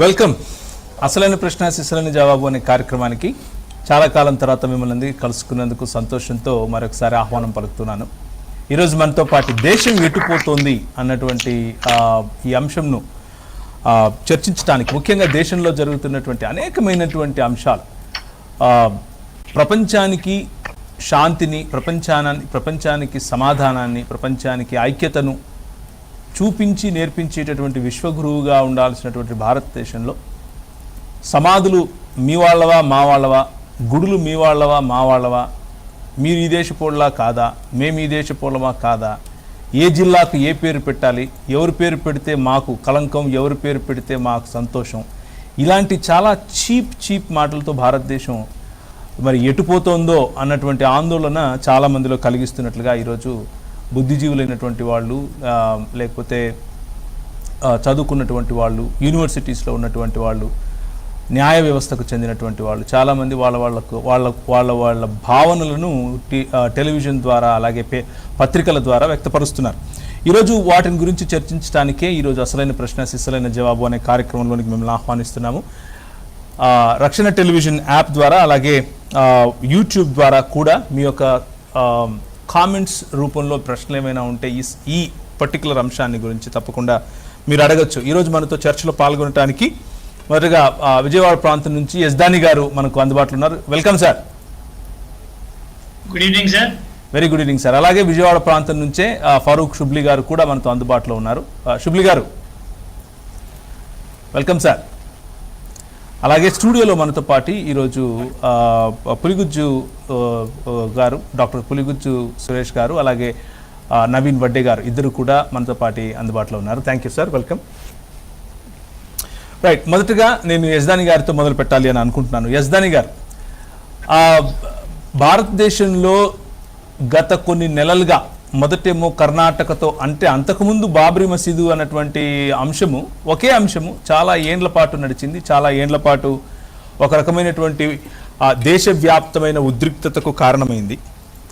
Welcome. అసలైన ప్రశ్న అసలైన జవాబు అనే కార్యక్రమానికి చాలా కాలం తర్వాత మిమ్మల్ని కలుసుకున్నందుకు సంతోషంతో మరొకసారి ఆహ్వానం పలుకుతున్నాను. ఈరోజు మనతో పాటు దేశం ఎటుపోతోంది అన్నటువంటి ఈ అంశంను చర్చించడానికి, ముఖ్యంగా దేశంలో జరుగుతున్నటువంటి అనేకమైనటువంటి అంశాలు, ప్రపంచానికి శాంతిని, ప్రపంచానికి సమాధానాన్ని, ప్రపంచానికి ఐక్యతను చూపించి నేర్పించేటటువంటి విశ్వగురువుగా ఉండాల్సినటువంటి భారతదేశంలో సమాధులు మీ వాళ్ళవా మా వాళ్ళవా, గుడులు మీ వాళ్ళవా మా వాళ్ళవా, మీరు ఈ దేశపోళ్ళా కాదా, మేము ఈ దేశపోళ్ళమా కాదా, ఏ జిల్లాకు ఏ పేరు పెట్టాలి, ఎవరి పేరు పెడితే మాకు కలంకం, ఎవరి పేరు పెడితే మాకు సంతోషం, ఇలాంటి చాలా చీప్ మాటలతో భారతదేశం మరి ఎటుపోతోందో అన్నటువంటి ఆందోళన చాలామందిలో కలిగిస్తున్నట్లుగా ఈరోజు బుద్ధిజీవులైనటువంటి వాళ్ళు, లేకపోతే చదువుకున్నటువంటి వాళ్ళు, యూనివర్సిటీస్లో ఉన్నటువంటి వాళ్ళు, న్యాయ వ్యవస్థకు చెందినటువంటి వాళ్ళు చాలామంది వాళ్ళ భావనలను టెలివిజన్ ద్వారా, అలాగే పత్రికల ద్వారా వ్యక్తపరుస్తున్నారు. ఈరోజు వాటిని గురించి చర్చించడానికే ఈరోజు అసలైన ప్రశ్న సిసలైన జవాబు అనే కార్యక్రమంలోనికి మిమ్మల్ని ఆహ్వానిస్తున్నాము. రక్షణ టెలివిజన్ యాప్ ద్వారా, అలాగే యూట్యూబ్ ద్వారా కూడా మీ యొక్క కామెంట్స్ రూపంలో ప్రశ్నలు ఏమైనా ఉంటే ఈ పర్టికులర్ అంశాన్ని గురించి తప్పకుండా మీరు అడగచ్చు. ఈరోజు మనతో చర్చలో పాల్గొనడానికి మొదటగా విజయవాడ ప్రాంతం నుంచి యజ్దాని గారు మనకు అందుబాటులో ఉన్నారు. Welcome sir. Good evening sir. Very good evening sir. అలాగే విజయవాడ ప్రాంతం నుంచే ఫరూక్ షుబ్లీ గారు కూడా మనతో అందుబాటులో ఉన్నారు. షుబ్లీ గారు వెల్కమ్ సార్. అలాగే స్టూడియోలో మనతో పాటు ఈరోజు పులిగుజ్జు గారు, డాక్టర్ పులిగుజ్జు సురేష్ గారు, అలాగే నవీన్ వడ్డే గారు, ఇద్దరు కూడా మనతో పాటు అందుబాటులో ఉన్నారు. Thank you sir, welcome. Right, మొదటగా నేను యజ్దాని గారితో మొదలు పెట్టాలి అని అనుకుంటున్నాను. యజ్దాని గారు, భారతదేశంలో గత కొన్ని నెలలుగా మొదటేమో కర్ణాటకతో, అంటే అంతకుముందు బాబ్రీ మసీదు అన్నటువంటి అంశము, ఒకే అంశము చాలా ఏండ్ల పాటు నడిచింది, చాలా ఏండ్ల పాటు ఒక రకమైనటువంటి దేశవ్యాప్తమైన ఉద్రిక్తతకు కారణమైంది.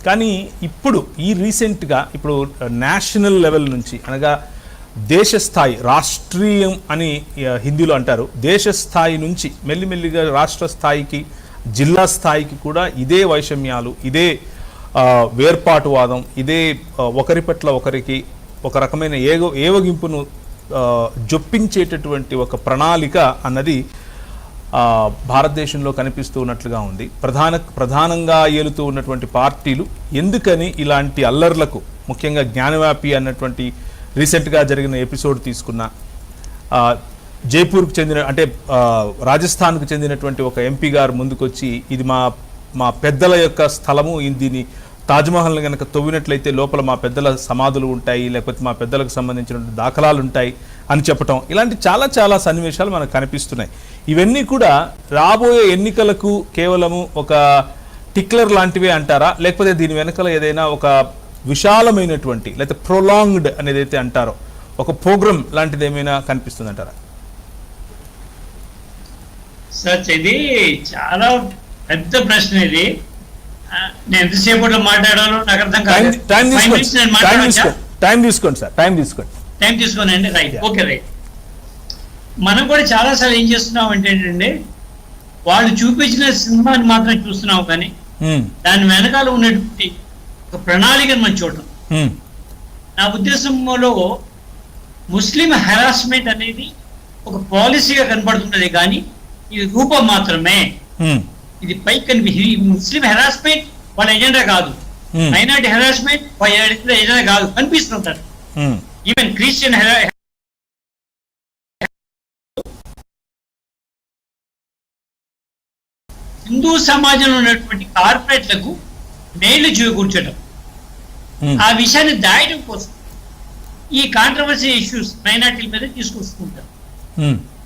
కానీ ఇప్పుడు ఈ రీసెంట్గా ఇప్పుడు నేషనల్ లెవెల్ నుంచి, అనగా దేశ స్థాయి, రాష్ట్రీయం అని హిందీలో అంటారు, దేశ స్థాయి నుంచి మెల్లిమెల్లిగా రాష్ట్ర స్థాయికి, జిల్లా స్థాయికి కూడా ఇదే వైషమ్యాలు, ఇదే వేర్పాటువాదం, ఇదే ఒకరి పట్ల ఒకరికి ఒక రకమైన ఏవగింపును జొప్పించేటటువంటి ఒక ప్రణాళిక అన్నది భారతదేశంలో కనిపిస్తూ ఉన్నట్లుగా ఉంది. ప్రధానంగా ఏలుతూ ఉన్నటువంటి పార్టీలు ఎందుకని ఇలాంటి అల్లర్లకు, ముఖ్యంగా జ్ఞానవ్యాపి అన్నటువంటి రీసెంట్గా జరిగిన ఎపిసోడ్ తీసుకున్న, జైపూర్కు చెందిన, అంటే రాజస్థాన్కు చెందినటువంటి ఒక ఎంపీ గారు ముందుకొచ్చి ఇది మా పెద్దల యొక్క స్థలము, దీన్ని తాజ్మహల్ని కనుక తవ్వినట్లయితే లోపల మా పెద్దల సమాధులు ఉంటాయి, లేకపోతే మా పెద్దలకు సంబంధించిన దాఖలాలు ఉంటాయి అని చెప్పటం, ఇలాంటి చాలా సన్నివేశాలు మనకు కనిపిస్తున్నాయి. ఇవన్నీ కూడా రాబోయే ఎన్నికలకు కేవలము ఒక టిక్లర్ లాంటివే అంటారా, లేకపోతే దీని వెనకాల ఏదైనా ఒక విశాలమైనటువంటి, లేకపోతే ప్రొలాంగ్డ్ అనేది అయితే అంటారో ఒక ప్రోగ్రామ్ లాంటిది ఏమైనా కనిపిస్తుంది అంటారా? సార్, ఇది చాలా పెద్ద ప్రశ్న. ఇది నేను ఎంతసేపట్లో మాట్లాడాలో నాకు అర్థం కాదు. టైం తీసుకోండి సార్, టైం తీసుకోనండి. Right, okay, right. మనం కూడా చాలాసార్లు ఏం చేస్తున్నాం అంటే ఏంటంటే, వాళ్ళు చూపించిన సినిమాని మాత్రం చూస్తున్నాం, కానీ దాని వెనకాల ఉన్నటువంటి ఒక ప్రణాళికను మనం చూడటం. నా ఉద్దేశంలో ముస్లిం హెరాస్మెంట్ అనేది ఒక పాలసీగా కనపడుతున్నది, కానీ ఇది రూపం మాత్రమే. ఇది పైకి ముస్లిం హెరాస్మెంట్ వాళ్ళ ఎజెండా కాదు, మైనారిటీ హెరాస్మెంట్ వాళ్ళ ఎజెండా కాదు కనిపిస్తుంటారు. ఈవెన్ క్రిస్టియన్ హిందూ సమాజంలో ఉన్నటువంటి కార్పొరేట్లకు మేలు చేకూర్చడం, ఆ విషయాన్ని దాయడం కోసం ఈ కాంట్రవర్సీ ఇష్యూస్ మైనారిటీల మీద తీసుకొస్తుంటారు.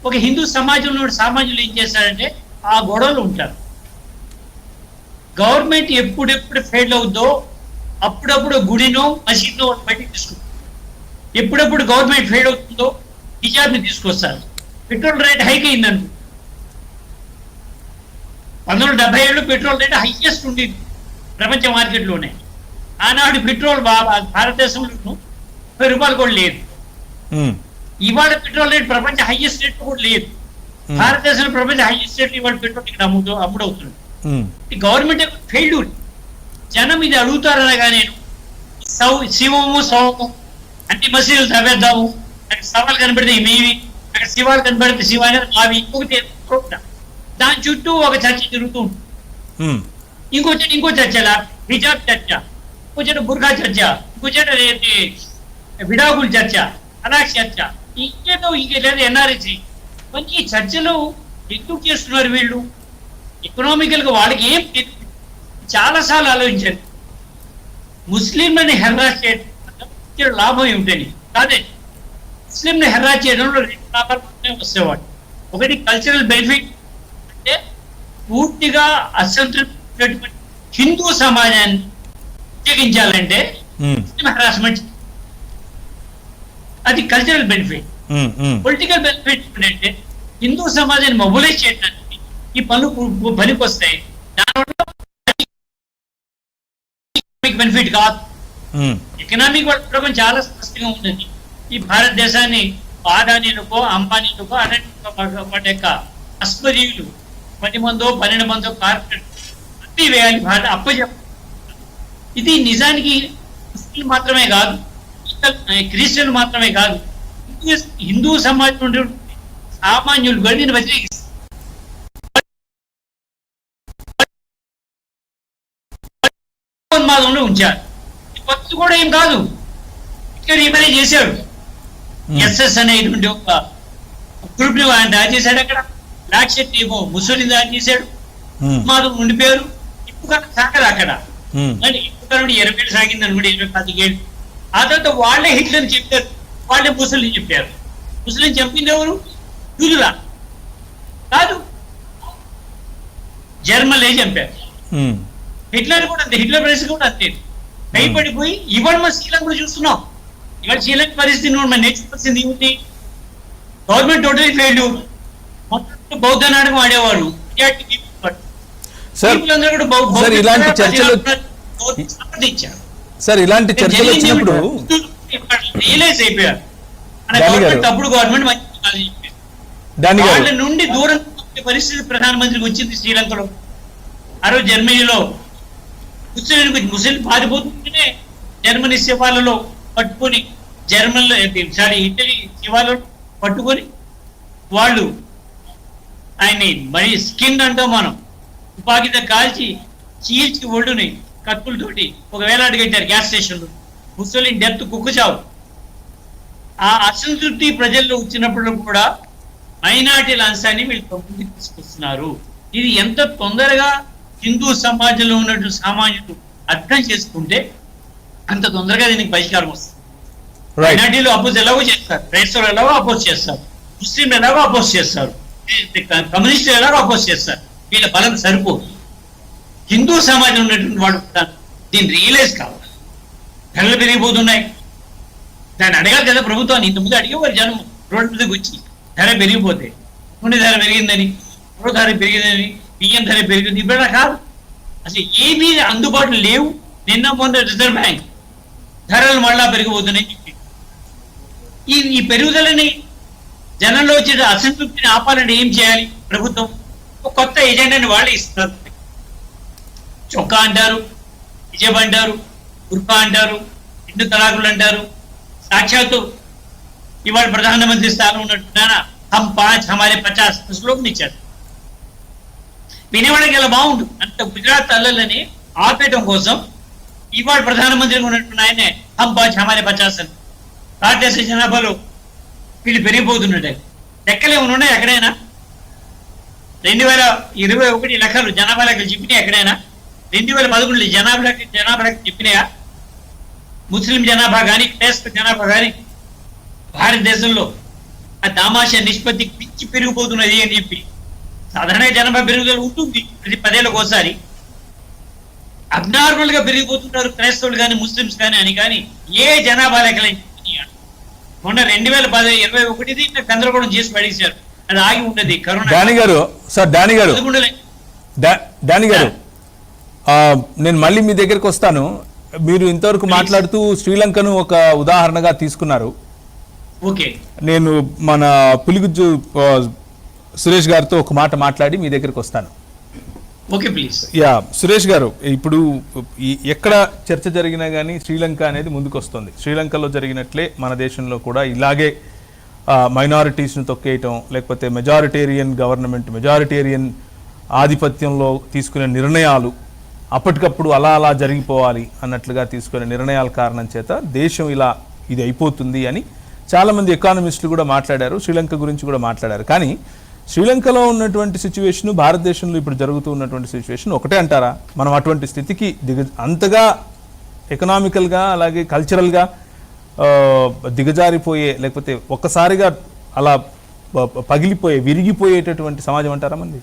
ఒక హిందూ సమాజంలో సామాన్యులు ఏం చేస్తారంటే ఆ గొడవలు ఉంటారు. గవర్నమెంట్ ఎప్పుడెప్పుడు ఫెయిల్ అవుతుందో అప్పుడప్పుడు గుడినో మసీద్నో బయటికి తీసుకుంటారు. ఎప్పుడప్పుడు గవర్నమెంట్ ఫెయిల్ అవుతుందో హిజాబ్ని తీసుకొస్తారు. పెట్రోల్ రేట్ హైక్ అయిందనుకో, 1977 పెట్రోల్ రేట్ హైయెస్ట్ ఉండేది ప్రపంచ మార్కెట్లోనే. ఆనాడు పెట్రోల్ భారతదేశంలో 30 రూపాయలు కూడా లేదు. ఇవాళ పెట్రోల్ రేట్ ప్రపంచ హైయెస్ట్ రేట్ కూడా లేదు. భారతదేశంలో ప్రపంచ హైయెస్ట్ రేట్ ఇవాళ పెట్రోల్ ఇక్కడ అమ్ముడవుతుంది. ఉమ్, ఈ గవర్నమెంట్ ఫెయిల్యూర్. జనం ఇది అడుగుతారనగా నేను శివము సోమము అన్ని మసీదులు తవ్వేద్దాము, అక్కడ సవాలు కనబడితే మేవి, అక్కడ శివాలు కనబడితే శివ అనేది మావి, ఇంకొకటి ప్రోగ్రామ్. దాని చుట్టూ ఒక చర్చ తిరుగుతూ ఉంటుంది. ఉమ్, ఇంకో చర్చలా హిజాబ్ చర్చ, ఇంకొచ్చేట బుర్ఖా చర్చ, ఇంకొచ్చేట విడాకుల చర్చ, అలాగే చర్చ, ఇంకేదో ఎన్ఆర్ఎస్సి. మరి ఈ చర్చలు ఎందుకు చేస్తున్నారు వీళ్ళు? ఎకనామికల్ గా వాళ్ళకి ఏం చాలా సార్లు ఆలోచించారు. ముస్లింలని హెరాస్ చేయడం లాభం ఏమిటని కాదే. ముస్లింని హెరాస్ చేయడంలో 2 లాభాలు మాత్రమే వస్తేవాడు. ఒకటి కల్చరల్ బెనిఫిట్, అంటే పూర్తిగా అసంతృప్తి హిందూ సమాజాన్ని ఉపయోగించాలంటే ముస్లిం హెరాస్మెంట్, అది కల్చరల్ బెనిఫిట్. పొలిటికల్ బెనిఫిట్ ఏంటంటే హిందూ సమాజాన్ని మొబిలైజ్ చేయడానికి ఈ పనులు పనికి వస్తాయి. దానివల్ల బెనిఫిట్ కాదు. ఎకనామిక్ ప్రపంచం చాలా స్పష్టంగా ఉంటుంది. ఈ భారతదేశాన్ని ఆదానీలకో అంబానీలకో వాటి యొక్క అస్మరీయులు 10 మందో 12 మందో కార్పొరేట్ అన్ని వేయాలి, భారత అప్పచెప్పాలి. ఇది నిజానికి ముస్లిం మాత్రమే కాదు, క్రిస్టియన్ మాత్రమే కాదు, హిందూ సమాజం నుండి సామాన్యులు కూడా దీన్ని వ్యతిరేకిస్తారు. ఉన్మాదంలో ఉంచారు. కొత్త కూడా ఏం కాదు, ఇక్కడ ఏమైనా చేశాడు. ఎస్ఎస్ అనేటువంటి ఒక గ్రూప్ ని ఆయన తయారు చేశాడు. అక్కడ బ్లాక్ షర్ట్ ఏమో ముసలి తయారు చేశాడు. ఉన్మాదం ఉండిపోయారు. ఇప్పుడు సాగదు అక్కడ, మరి ఇప్పుడు 20 ఏళ్ళు సాగింది అనుకోండి, 25 ఏళ్ళు. ఆ తర్వాత వాళ్ళే హిట్లర్ చెప్పారు, వాళ్ళే ముసలిం చెప్పారు. ముస్లిం చంపింది ఎవరు? యూదులా కాదు, జర్మన్లే చంపారు. హిట్లర్ కూడా అంతే, హిట్లర్ పరిస్థితి కూడా అంతే. భయపడిపోయి ఇవాళ మన శ్రీలంక కూడా చూస్తున్నాం. ఇవాళ శ్రీలంక పరిస్థితి మనం నేర్చుకోవాల్సింది ఏమిటి? Government totally failure. మొత్తం బౌద్ధ నాటకం ఆడేవారు. సార్ ఇలాంటి చర్చలు వచ్చినప్పుడు రియలైజ్ అయిపోయారు తప్పుడు గవర్నమెంట్ మంచి వాళ్ళ నుండి దూరం పరిస్థితి ప్రధానమంత్రికి వచ్చింది శ్రీలంకలో. ఆ రోజు జర్మనీలో ముస్లిం పారిపోతుంటేనే జర్మనీ శివాలలో పట్టుకొని, జర్మన్లో ఇటలీ శివాలలో పట్టుకొని వాళ్ళు ఆయన్ని మరి స్కిన్ అంటాం మనం, తుపాకీతో కాల్చి చీల్చి ఒడ్డుని కత్తులతోటి ఒక వేలాడగట్టారు గ్యాస్ స్టేషన్లో. ముస్లిం డెత్ కుక్కచావు. ఆ అసంతృప్తి ప్రజల్లో వచ్చినప్పుడు కూడా మైనార్టీల అంశాన్ని వీళ్ళు ముందుకు తీసుకొస్తున్నారు. ఇది ఎంత తొందరగా హిందూ సమాజంలో ఉన్నట్టు సామాన్యులు అర్థం చేసుకుంటే అంత తొందరగా దీనికి పరిష్కారం వస్తుంది. మైనార్టీలు అపోజ్ ఎలాగో చేస్తారు, క్రైస్తవులు ఎలాగో అపోజ్ చేస్తారు, ముస్లింలు ఎలాగో అపోజ్ చేస్తారు, కమ్యూనిస్టులు ఎలాగో అపోజ్ చేస్తారు. వీళ్ళ బలం సరిపోదు. హిందూ సమాజం ఉన్నటువంటి వాడు దీన్ని రియలైజ్ కావాలి. ధరలు పెరిగిపోతున్నాయి, దాన్ని అడగాలి కదా ప్రభుత్వాన్ని. ఇంతకుముందు అడిగేవారు జనం రోడ్డు మీదకి వచ్చి ధర పెరిగిపోతే, నూనె ధర పెరిగిందని, పొర ధర పెరిగిందని, బియ్యం ధర పెరిగింది. ఇప్పుడు కాదు, అసలు ఏమీ అందుబాటులో లేవు. నిన్న మొన్న రిజర్వ్ బ్యాంక్ ధరలు మళ్ళా పెరిగిపోతున్నాయి చెప్పి ఈ పెరుగుదలని జనంలో వచ్చే అసంతృప్తిని ఆపాలని ఏం చేయాలి ప్రభుత్వం? ఒక కొత్త ఎజెండాని వాళ్ళే ఇస్తున్నారు. చొక్కా అంటారు, హిజాబ్ అంటారు, బుర్కా అంటారు, 2 తలాకులు అంటారు. సాక్షాత్తు ఇవాళ ప్రధానమంత్రి స్థానం ఉన్నట్టున్నానా హమ్ 5 హమారే 50 శ్లోకం ఇచ్చారు. వినేవాళ్ళకి ఇలా బాగుంటుంది. అంత గుజరాత్ అల్లలని ఆపేయడం కోసం ఇవాళ ప్రధానమంత్రిగా ఉన్నట్టు ఆయనే హమ్ 5 హమారే 50 అని. భారతదేశ జనాభాలో వీళ్ళు పెరిగిపోతున్నట్టే. లెక్కలు ఏమైనా ఉన్నాయి ఎక్కడైనా? 2021 లెక్కలు జనాభా లెక్కలు చెప్పినాయి ఎక్కడైనా? 2011 జనాభా లెక్కలు చెప్పినాయా? ముస్లిం జనాభా కానీ క్రైస్తవ జనాభా కానీ భారతదేశంలో ఆ దామాష నిష్పత్తి పిచ్చి పెరిగిపోతున్నది అని చెప్పి. సాధారణ జనాభా పెరుగుదల ఉంటుంది ప్రతి 10 ఏళ్ళకి ఒకసారి. అబ్నార్మల్ గా పెరిగిపోతున్నారు క్రైస్తవులు కానీ ముస్లింస్ కానీ అని. కానీ ఏ జనాభా లెక్కలు మొన్న 2021 గందరగోళం చేసి పడేశారు. అది ఆగి ఉండదు. కరోనా డానీ గారు నేను మళ్ళీ మీ దగ్గరికి వస్తాను. మీరు ఇంతవరకు మాట్లాడుతూ శ్రీలంకను ఒక ఉదాహరణగా తీసుకున్నారు. ఓకే, నేను మన పులిగుజ్జు సురేష్ గారితో ఒక మాట మాట్లాడి మీ దగ్గరికి వస్తాను. Okay please. యా సురేష్ గారు, ఇప్పుడు ఎక్కడ చర్చ జరిగినా కానీ శ్రీలంక అనేది ముందుకు వస్తుంది. శ్రీలంకలో జరిగినట్లే మన దేశంలో కూడా ఇలాగే మైనారిటీస్ను తొక్కేయటం, లేకపోతే మెజారిటేరియన్ గవర్నమెంట్, మెజారిటేరియన్ ఆధిపత్యంలో తీసుకునే నిర్ణయాలు అప్పటికప్పుడు అలా జరిగిపోవాలి అన్నట్లుగా తీసుకునే నిర్ణయాల కారణం చేత దేశం ఇది అయిపోతుంది అని చాలామంది ఎకానమిస్టులు కూడా మాట్లాడారు, శ్రీలంక గురించి కూడా మాట్లాడారు. కానీ శ్రీలంకలో ఉన్నటువంటి సిచ్యువేషన్, భారతదేశంలో ఇప్పుడు జరుగుతూ ఉన్నటువంటి సిచ్యువేషన్ ఒకటే అంటారా? మనం అటువంటి స్థితికి అంతగా ఎకనామికల్గా అలాగే కల్చరల్గా దిగజారిపోయే, లేకపోతే ఒక్కసారిగా అలా పగిలిపోయే, విరిగిపోయేటటువంటి సమాజం అంటారా మంది?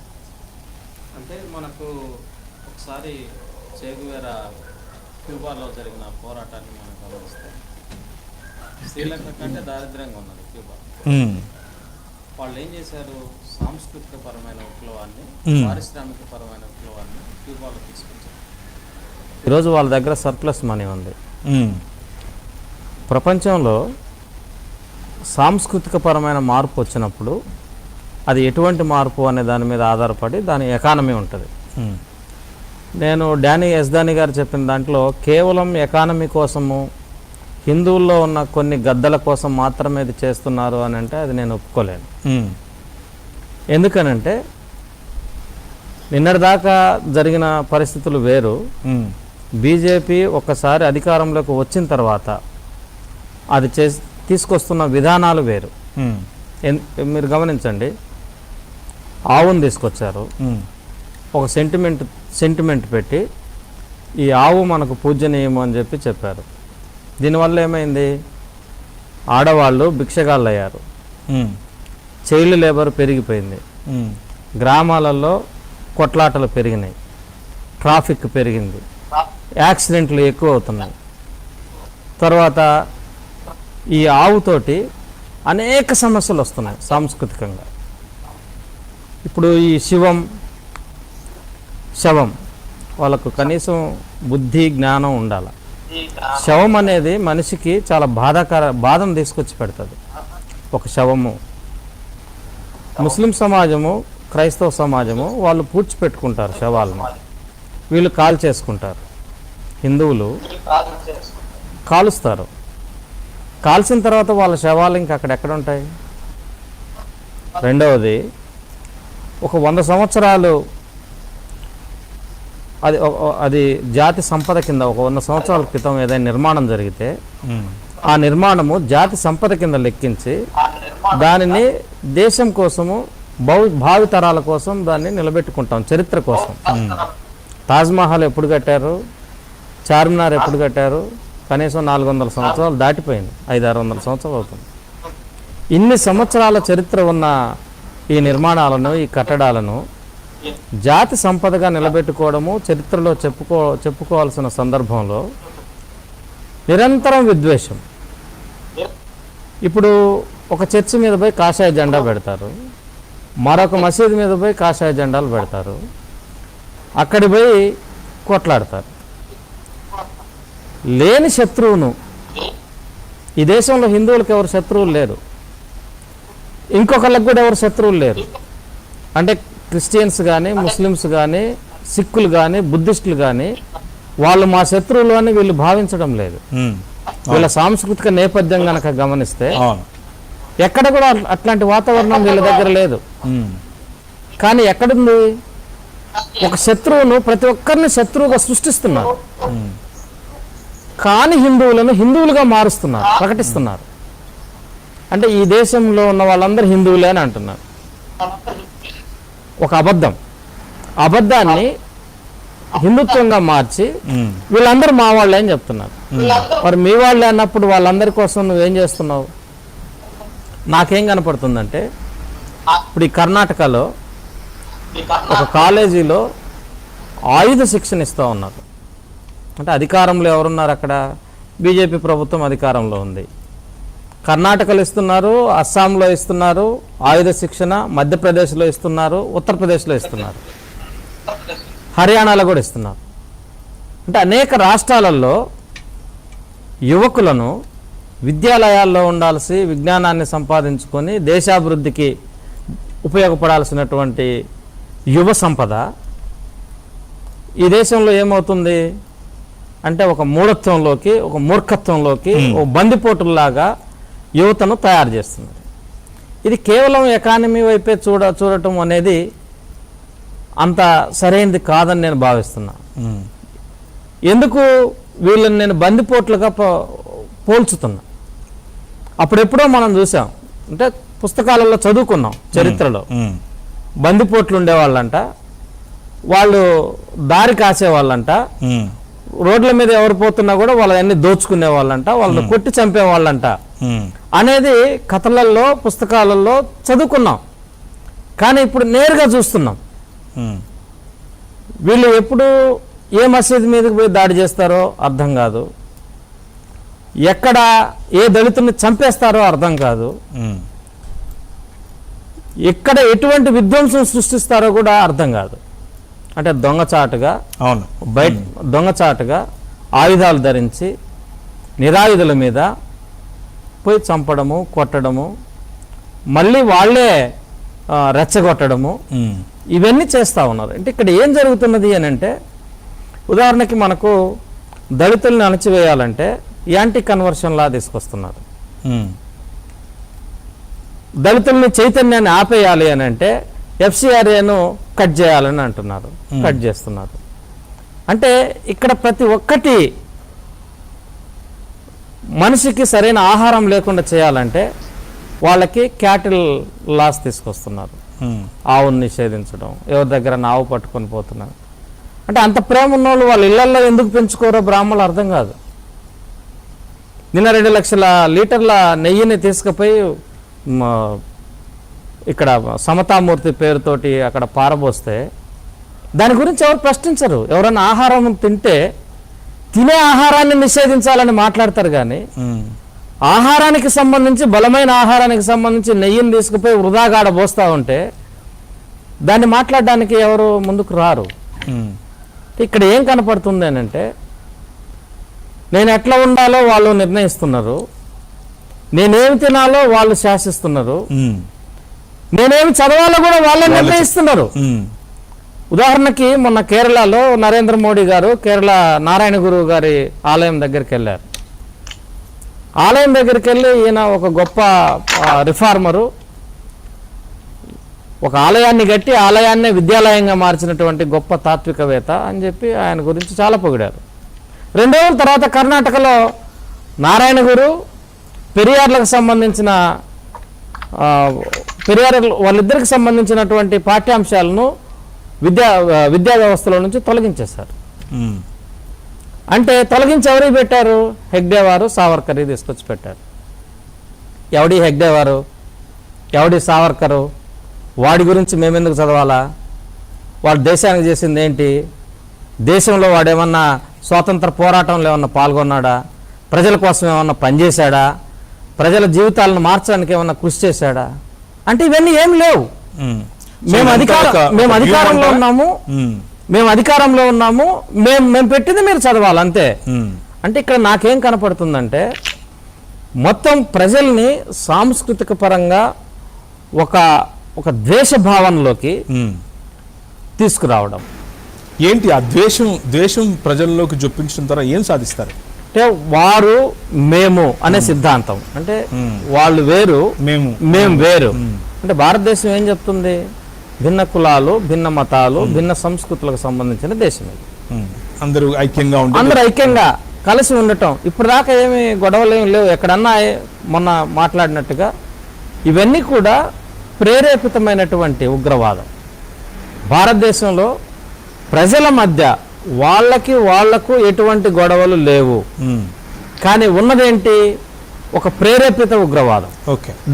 అంటే మనకు ఒకసారి చేగువేరా క్యూబాలో జరిగిన పోరాటాన్ని మనం గమనిస్తే శ్రీలంక కంటే దారిద్ర్యంగా ఉన్నది క్యూబా. వాళ్ళు ఏం చేశారు? సాంస్కృతిక పరమైన విప్లవాన్ని, పారిశ్రామిక పరమైన విప్లవాన్ని క్యూబాలో తీసుకొచ్చారు. ఈరోజు వాళ్ళ దగ్గర సర్ప్లస్ మనీ ఉంది. ప్రపంచంలో సాంస్కృతిక పరమైన మార్పు వచ్చినప్పుడు అది ఎటువంటి మార్పు అనే దాని మీద ఆధారపడి దాని ఎకానమీ ఉంటుంది. నేను డానీ గారు చెప్పిన దాంట్లో కేవలం ఎకానమీ కోసము, హిందువుల్లో ఉన్న కొన్ని గద్దల కోసం మాత్రమే ఇది చేస్తున్నారు అని అంటే అది నేను ఒప్పుకోలేను. ఎందుకనంటే నిన్నటిదాకా జరిగిన పరిస్థితులు వేరు. బీజేపీ ఒక్కసారి అధికారంలోకి వచ్చిన తర్వాత అది తీసుకొస్తున్న విధానాలు వేరు. మీరు గమనించండి, ఆవును తీసుకొచ్చారు, ఒక సెంటిమెంట్ పెట్టి ఈ ఆవు మనకు పూజనీయము అని చెప్పారు. దీనివల్ల ఏమైంది? ఆడవాళ్ళు భిక్షగాళ్ళు అయ్యారు, చైల్డ్ లేబర్ పెరిగిపోయింది, గ్రామాలలో కొట్లాటలు పెరిగినాయి, ట్రాఫిక్ పెరిగింది, యాక్సిడెంట్లు ఎక్కువ అవుతున్నాయి. తర్వాత ఈ ఆవుతోటి అనేక సమస్యలు వస్తున్నాయి సాంస్కృతికంగా. ఇప్పుడు ఈ శవం వాళ్ళకు కనీసం బుద్ధి జ్ఞానం ఉండాలి. శవం అనేది మనిషికి చాలా బాధను తీసుకొచ్చి పెడుతుంది. ఒక శవము ముస్లిం సమాజము, క్రైస్తవ సమాజము వాళ్ళు పూడ్చిపెట్టుకుంటారు శవాలను, వీళ్ళు కాల్ చేసుకుంటారు. హిందువులు కాలుస్తారు. కాల్చిన తర్వాత వాళ్ళ శవాలు ఇంకా అక్కడెక్కడ ఉంటాయి? రెండవది, ఒక 100 సంవత్సరాలు అది జాతి సంపద కింద ఒక 100 సంవత్సరాల క్రితం ఏదైనా నిర్మాణం జరిగితే ఆ నిర్మాణము జాతి సంపద కింద లెక్కించి దానిని దేశం కోసము, భావి తరాల కోసం దాన్ని నిలబెట్టుకుంటాం, చరిత్ర కోసం. తాజ్మహల్ ఎప్పుడు కట్టారు? చార్మినార్ ఎప్పుడు కట్టారు? కనీసం 400 సంవత్సరాలు దాటిపోయింది, 500-600 సంవత్సరాలు అవుతుంది. ఇన్ని సంవత్సరాల చరిత్ర ఉన్న ఈ నిర్మాణాలను, ఈ కట్టడాలను జాతి సంపదగా నిలబెట్టుకోవడము చరిత్రలో చెప్పుకోవాల్సిన సందర్భంలో నిరంతరం విద్వేషం. ఇప్పుడు ఒక చర్చి మీద పోయి కాషాయ జెండా పెడతారు, మరొక మసీదు మీద పోయి కాషాయ జెండాలు పెడతారు, అక్కడి పోయి కొట్లాడతారు. లేని శత్రువును, ఈ దేశంలో హిందువులకు ఎవరు శత్రువులు లేరు, ఇంకొకళ్ళకి కూడా ఎవరు శత్రువులు లేరు. అంటే క్రిస్టియన్స్ కానీ, ముస్లిమ్స్ కానీ, సిక్కులు కానీ, బుద్ధిస్టులు కానీ వాళ్ళు మా శత్రువులు అని వీళ్ళు భావించడం లేదు. వీళ్ళ సాంస్కృతిక నేపథ్యం కనుక గమనిస్తే ఎక్కడ కూడా అట్లాంటి వాతావరణం వీళ్ళ దగ్గర లేదు. కానీ ఎక్కడుంది? ఒక శత్రువును ప్రతి ఒక్కరిని శత్రువుగా సృష్టిస్తున్నారు, కానీ హిందువులను హిందువులుగా మారుస్తున్నారు, ప్రకటిస్తున్నారు. అంటే ఈ దేశంలో ఉన్న వాళ్ళందరూ హిందువులే అని అంటున్నారు. ఒక అబద్ధాన్ని హిందుత్వంగా మార్చి వీళ్ళందరూ మా వాళ్ళే అని చెప్తున్నారు. మరి మీ వాళ్ళే అన్నప్పుడు వాళ్ళందరి కోసం నువ్వేం చేస్తున్నావు? నాకేం కనపడుతుందంటే, ఇప్పుడు ఈ కర్ణాటకలో ఒక కాలేజీలో ఆయుధ శిక్షణ ఇస్తూ ఉన్నారు. అంటే అధికారంలో ఎవరున్నారు అక్కడ? బీజేపీ ప్రభుత్వం అధికారంలో ఉంది. కర్ణాటకలో ఇస్తున్నారు, అస్సాంలో ఇస్తున్నారు ఆయుధ శిక్షణ, మధ్యప్రదేశ్లో ఇస్తున్నారు, ఉత్తరప్రదేశ్లో ఇస్తున్నారు, హర్యానాలో కూడా ఇస్తున్నారు. అంటే అనేక రాష్ట్రాలలో యువకులను విద్యాలయాల్లో ఉండాల్సి, విజ్ఞానాన్ని సంపాదించుకొని దేశాభివృద్ధికి ఉపయోగపడాల్సినటువంటి యువ సంపద ఈ దేశంలో ఏమవుతుంది అంటే ఒక మూఢత్వంలోకి, ఒక మూర్ఖత్వంలోకి, ఒక బందిపోటుల్లాగా యువతను తయారు చేస్తున్నది. ఇది కేవలం ఎకానమీ వైపే చూడటం అనేది అంత సరైనది కాదని నేను భావిస్తున్నా. ఎందుకు వీళ్ళని నేను బందిపోట్లుగా పోల్చుతున్నా? అప్పుడెప్పుడో మనం చూసాం, అంటే పుస్తకాలలో చదువుకున్నాం, చరిత్రలో బందిపోట్లు ఉండేవాళ్ళంట, వాళ్ళు దారి కాసేవాళ్ళంట, రోడ్ల మీద ఎవరు పోతున్నా కూడా వాళ్ళని దోచుకునే వాళ్ళంట, వాళ్ళని కొట్టి చంపేవాళ్ళంట అనేది కథలలో, పుస్తకాలలో చదువుకున్నాం. కానీ ఇప్పుడు నేరుగా చూస్తున్నాం. వీళ్ళు ఎప్పుడు ఏ మసీదు మీదకి పోయి దాడి చేస్తారో అర్థం కాదు, ఎక్కడ ఏ దళితుల్ని చంపేస్తారో అర్థం కాదు, ఎక్కడ ఎటువంటి విధ్వంసం సృష్టిస్తారో కూడా అర్థం కాదు. అంటే దొంగచాటుగా, బయట దొంగచాటుగా ఆయుధాలు ధరించి నిరాయుధుల మీద పోయి చంపడము, కొట్టడము, మళ్ళీ వాళ్ళే రెచ్చగొట్టడము, ఇవన్నీ చేస్తూ ఉన్నారు. అంటే ఇక్కడ ఏం జరుగుతున్నది అని అంటే, ఉదాహరణకి మనకు దళితుల్ని అణచివేయాలంటే యాంటీ కన్వర్షన్ లా తీసుకొస్తున్నారు. దళితుల్ని చైతన్యాన్ని ఆపేయాలి అని అంటే FCRAను కట్ చేయాలని అంటున్నారు, కట్ చేస్తున్నారు. అంటే ఇక్కడ ప్రతి ఒక్కటి మనిషికి సరైన ఆహారం లేకుండా చేయాలంటే వాళ్ళకి క్యాటిల్ లాస్ తీసుకొస్తున్నారు. ఆవుని నిషేధించడం, ఎవరి దగ్గర ఆవు పట్టుకొని పోతున్నారు. అంటే అంత ప్రేమ ఉన్నోళ్ళు వాళ్ళ ఇళ్లలో ఎందుకు పెంచుకోరో బ్రాహ్మణులు అర్థం కాదు. నిన్న 2 లక్షల లీటర్ల నెయ్యిని తీసుకుపోయి ఇక్కడ సమతామూర్తి పేరుతోటి అక్కడ పారబోస్తే దాని గురించి ఎవరు ప్రశ్నించరు. ఎవరైనా ఆహారం తింటే తినే ఆహారాన్ని నిషేధించాలని మాట్లాడతారు, కానీ ఆహారానికి సంబంధించి, బలమైన ఆహారానికి సంబంధించి నెయ్యిని తీసుకుపోయి వృధాగాడ పోస్తూ ఉంటే దాన్ని మాట్లాడడానికి ఎవరు ముందుకు రారు. ఇక్కడ ఏం కనపడుతుంది అని అంటే, నేను ఎట్లా ఉండాలో వాళ్ళు నిర్ణయిస్తున్నారు, నేనేమి తినాలో వాళ్ళు శాసిస్తున్నారు, నేనేమి చదవాలో కూడా వాళ్ళే నిర్ణయిస్తున్నారు. ఉదాహరణకి మొన్న కేరళలో నరేంద్ర మోడీ గారు కేరళ నారాయణ గురువు గారి ఆలయం దగ్గరికి వెళ్ళారు. ఆలయం దగ్గరికి వెళ్ళి ఈయన ఒక గొప్ప రిఫార్మరు, ఒక ఆలయాన్ని కట్టి ఆలయాన్నే విద్యాలయంగా మార్చినటువంటి గొప్ప తాత్వికవేత్త అని చెప్పి ఆయన గురించి చాలా పొగిడారు. 2 రోజుల తర్వాత కర్ణాటకలో నారాయణ గురు పెరియార్లకు సంబంధించిన వాళ్ళిద్దరికి సంబంధించినటువంటి పాఠ్యాంశాలను విద్యా వ్యవస్థలో నుంచి తొలగించేశారు. అంటే తొలగించి ఎవరికి పెట్టారు? హెగ్డే వారు, సావర్కర్ తీసుకొచ్చి పెట్టారు. ఎవడి హెగ్డే వారు, ఎవడి సావర్కరు, వాడి గురించి మేమెందుకు చదవాలా? వాడు దేశానికి చేసింది ఏంటి? దేశంలో వాడేమన్నా స్వాతంత్ర పోరాటంలో ఏమన్నా పాల్గొన్నాడా? ప్రజల కోసం ఏమన్నా పనిచేశాడా? ప్రజల జీవితాలను మార్చడానికి ఏమన్నా కృషి చేశాడా? అంటే ఇవన్నీ ఏం లేవు. మేము అధికారంలో ఉన్నాము, మేము పెట్టింది మీరు చదవాలి అంతే. అంటే ఇక్కడ నాకేం కనపడుతుందంటే, మొత్తం ప్రజల్ని సాంస్కృతిక పరంగా ఒక ద్వేష భావనలోకి తీసుకురావడం. ఏంటి ఆ ద్వేషం ప్రజల్లోకి జొప్పించిన తర్వాత ఏం సాధిస్తారు? అంటే వారు మేము అనే సిద్ధాంతం. అంటే వాళ్ళు వేరు, మేము వేరు. అంటే భారతదేశం ఏం చెప్తుంది? భిన్న కులాలు, భిన్న మతాలు, భిన్న సంస్కృతులకు సంబంధించిన దేశం ఇది. అందరూ ఐక్యంగా కలిసి ఉండటం. ఇప్పుడు దాకా ఏమి గొడవలు ఏమి లేవు. ఎక్కడన్నా మొన్న మాట్లాడినట్టుగా ఇవన్నీ కూడా ప్రేరేపితమైనటువంటి ఉగ్రవాదం. భారతదేశంలో ప్రజల మధ్య వాళ్లకు ఎటువంటి గొడవలు లేవు, కానీ ఉన్నదేంటి? ఒక ప్రేరేపిత ఉగ్రవాదం.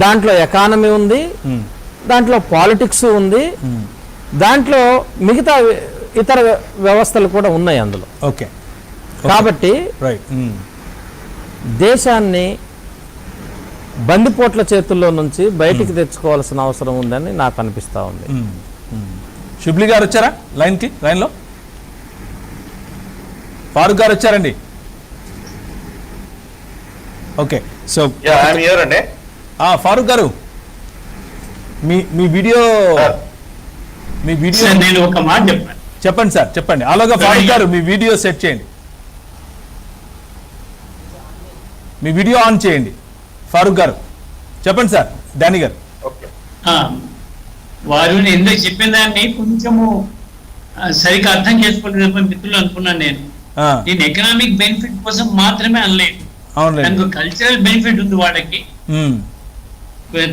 దాంట్లో ఎకానమీ ఉంది, దాంట్లో పాలిటిక్స్ ఉంది, దాంట్లో మిగతా ఇతర వ్యవస్థలు కూడా ఉన్నాయి అందులో. కాబట్టి దేశాన్ని బందిపోట్ల చేతుల్లో నుంచి బయటికి తెచ్చుకోవాల్సిన అవసరం ఉందని నాకు అనిపిస్తా ఉంది. షిబ్లీ గారు వచ్చారా లైన్లో? ఫారూక్ గారు వచ్చారండి. ఓకే, సో అండి ఫారూక్ గారు మీ వీడియో సార్ నేను ఒక మాట చెప్పాను. చెప్పండి సార్, చెప్పండి. అలాగా ఫారూక్ గారు మీ వీడియో సెట్ చేయండి, మీ వీడియో ఆన్ చేయండి. ఫారూక్ గారు చెప్పండి సార్. డానీ గారు. వారు ఎందుకు చెప్పిన దాన్ని కొంచెము సరిగ్గా అర్థం చేసుకోలేదు మిత్రులు అనుకున్నాను. నేను ఎకనామిక్ బెనిఫిట్ కోసం మాత్రమే అనలేదు. దానికి కల్చరల్ బెనిఫిట్ ఉంది వాళ్ళకి,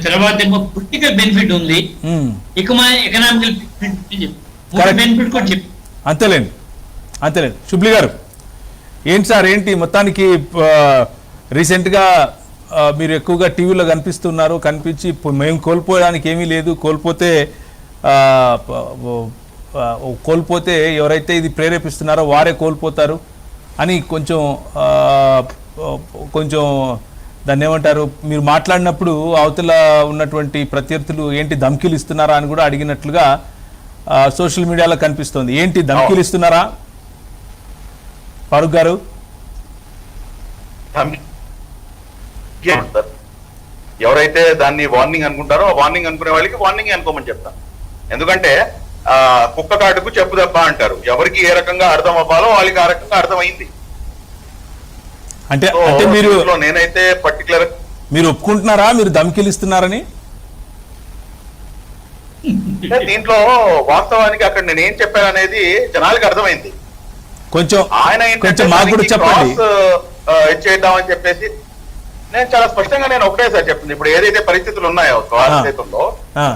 తర్వాత ఏమో పొలిటికల్ బెనిఫిట్ ఉంది, ఇక ఎకనామికల్ బెనిఫిట్ కూడా చెప్పి అంతేలేండి, అంతేలేండి. శుభ్లి గారు ఏంటి సార్, ఏంటి మొత్తానికి రీసెంట్గా మీరు ఎక్కువగా టీవీలో కనిపిస్తున్నారు, కనిపించి మేము కోల్పోవడానికి ఏమీ లేదు, కోల్పోతే ఎవరైతే ఇది ప్రేరేపిస్తున్నారో వారే కోల్పోతారు అని కొంచెం దాన్ని ఏమంటారు, మీరు మాట్లాడినప్పుడు అవతల ఉన్నటువంటి ప్రత్యర్థులు ఏంటి ధమ్కీలు ఇస్తున్నారా అని కూడా అడిగినట్లుగా సోషల్ మీడియాలో కనిపిస్తోంది. ఏంటి ధమ్కీలు ఇస్తున్నారా ఫారూక్ గారు? ఎవరైతే దాన్ని వార్నింగ్ అనుకుంటారో ఆ వార్నింగ్ అనుకునే వాళ్ళకి వార్నింగ్ అనుకోమని చెప్తాను. ఎందుకంటే కుక్క కాటుకు చెప్పు దెబ్బ అంటారు. ఎవరికి ఏ రకంగా అర్థం అవ్వాలో వాళ్ళకి ఆ రకంగా అర్థమైంది. అంటే మీరు నేనైతే పర్టికులర్ మీరు ఒప్పుకుంటున్నారా మీరు ధమ్కీలు ఇస్తున్నారని? దీంట్లో వాస్తవానికి అక్కడ నేను ఏం చెప్పాను అనేది జనాలకు అర్థమైంది. కొంచెం ఆయన మాకు కూడా చెప్పండి. ఇచ్చేద్దామని చెప్పేసి నేను చాలా స్పష్టంగా నేను ఒకటే సార్ చెప్పింది. ఇప్పుడు ఏదైతే పరిస్థితులు ఉన్నాయో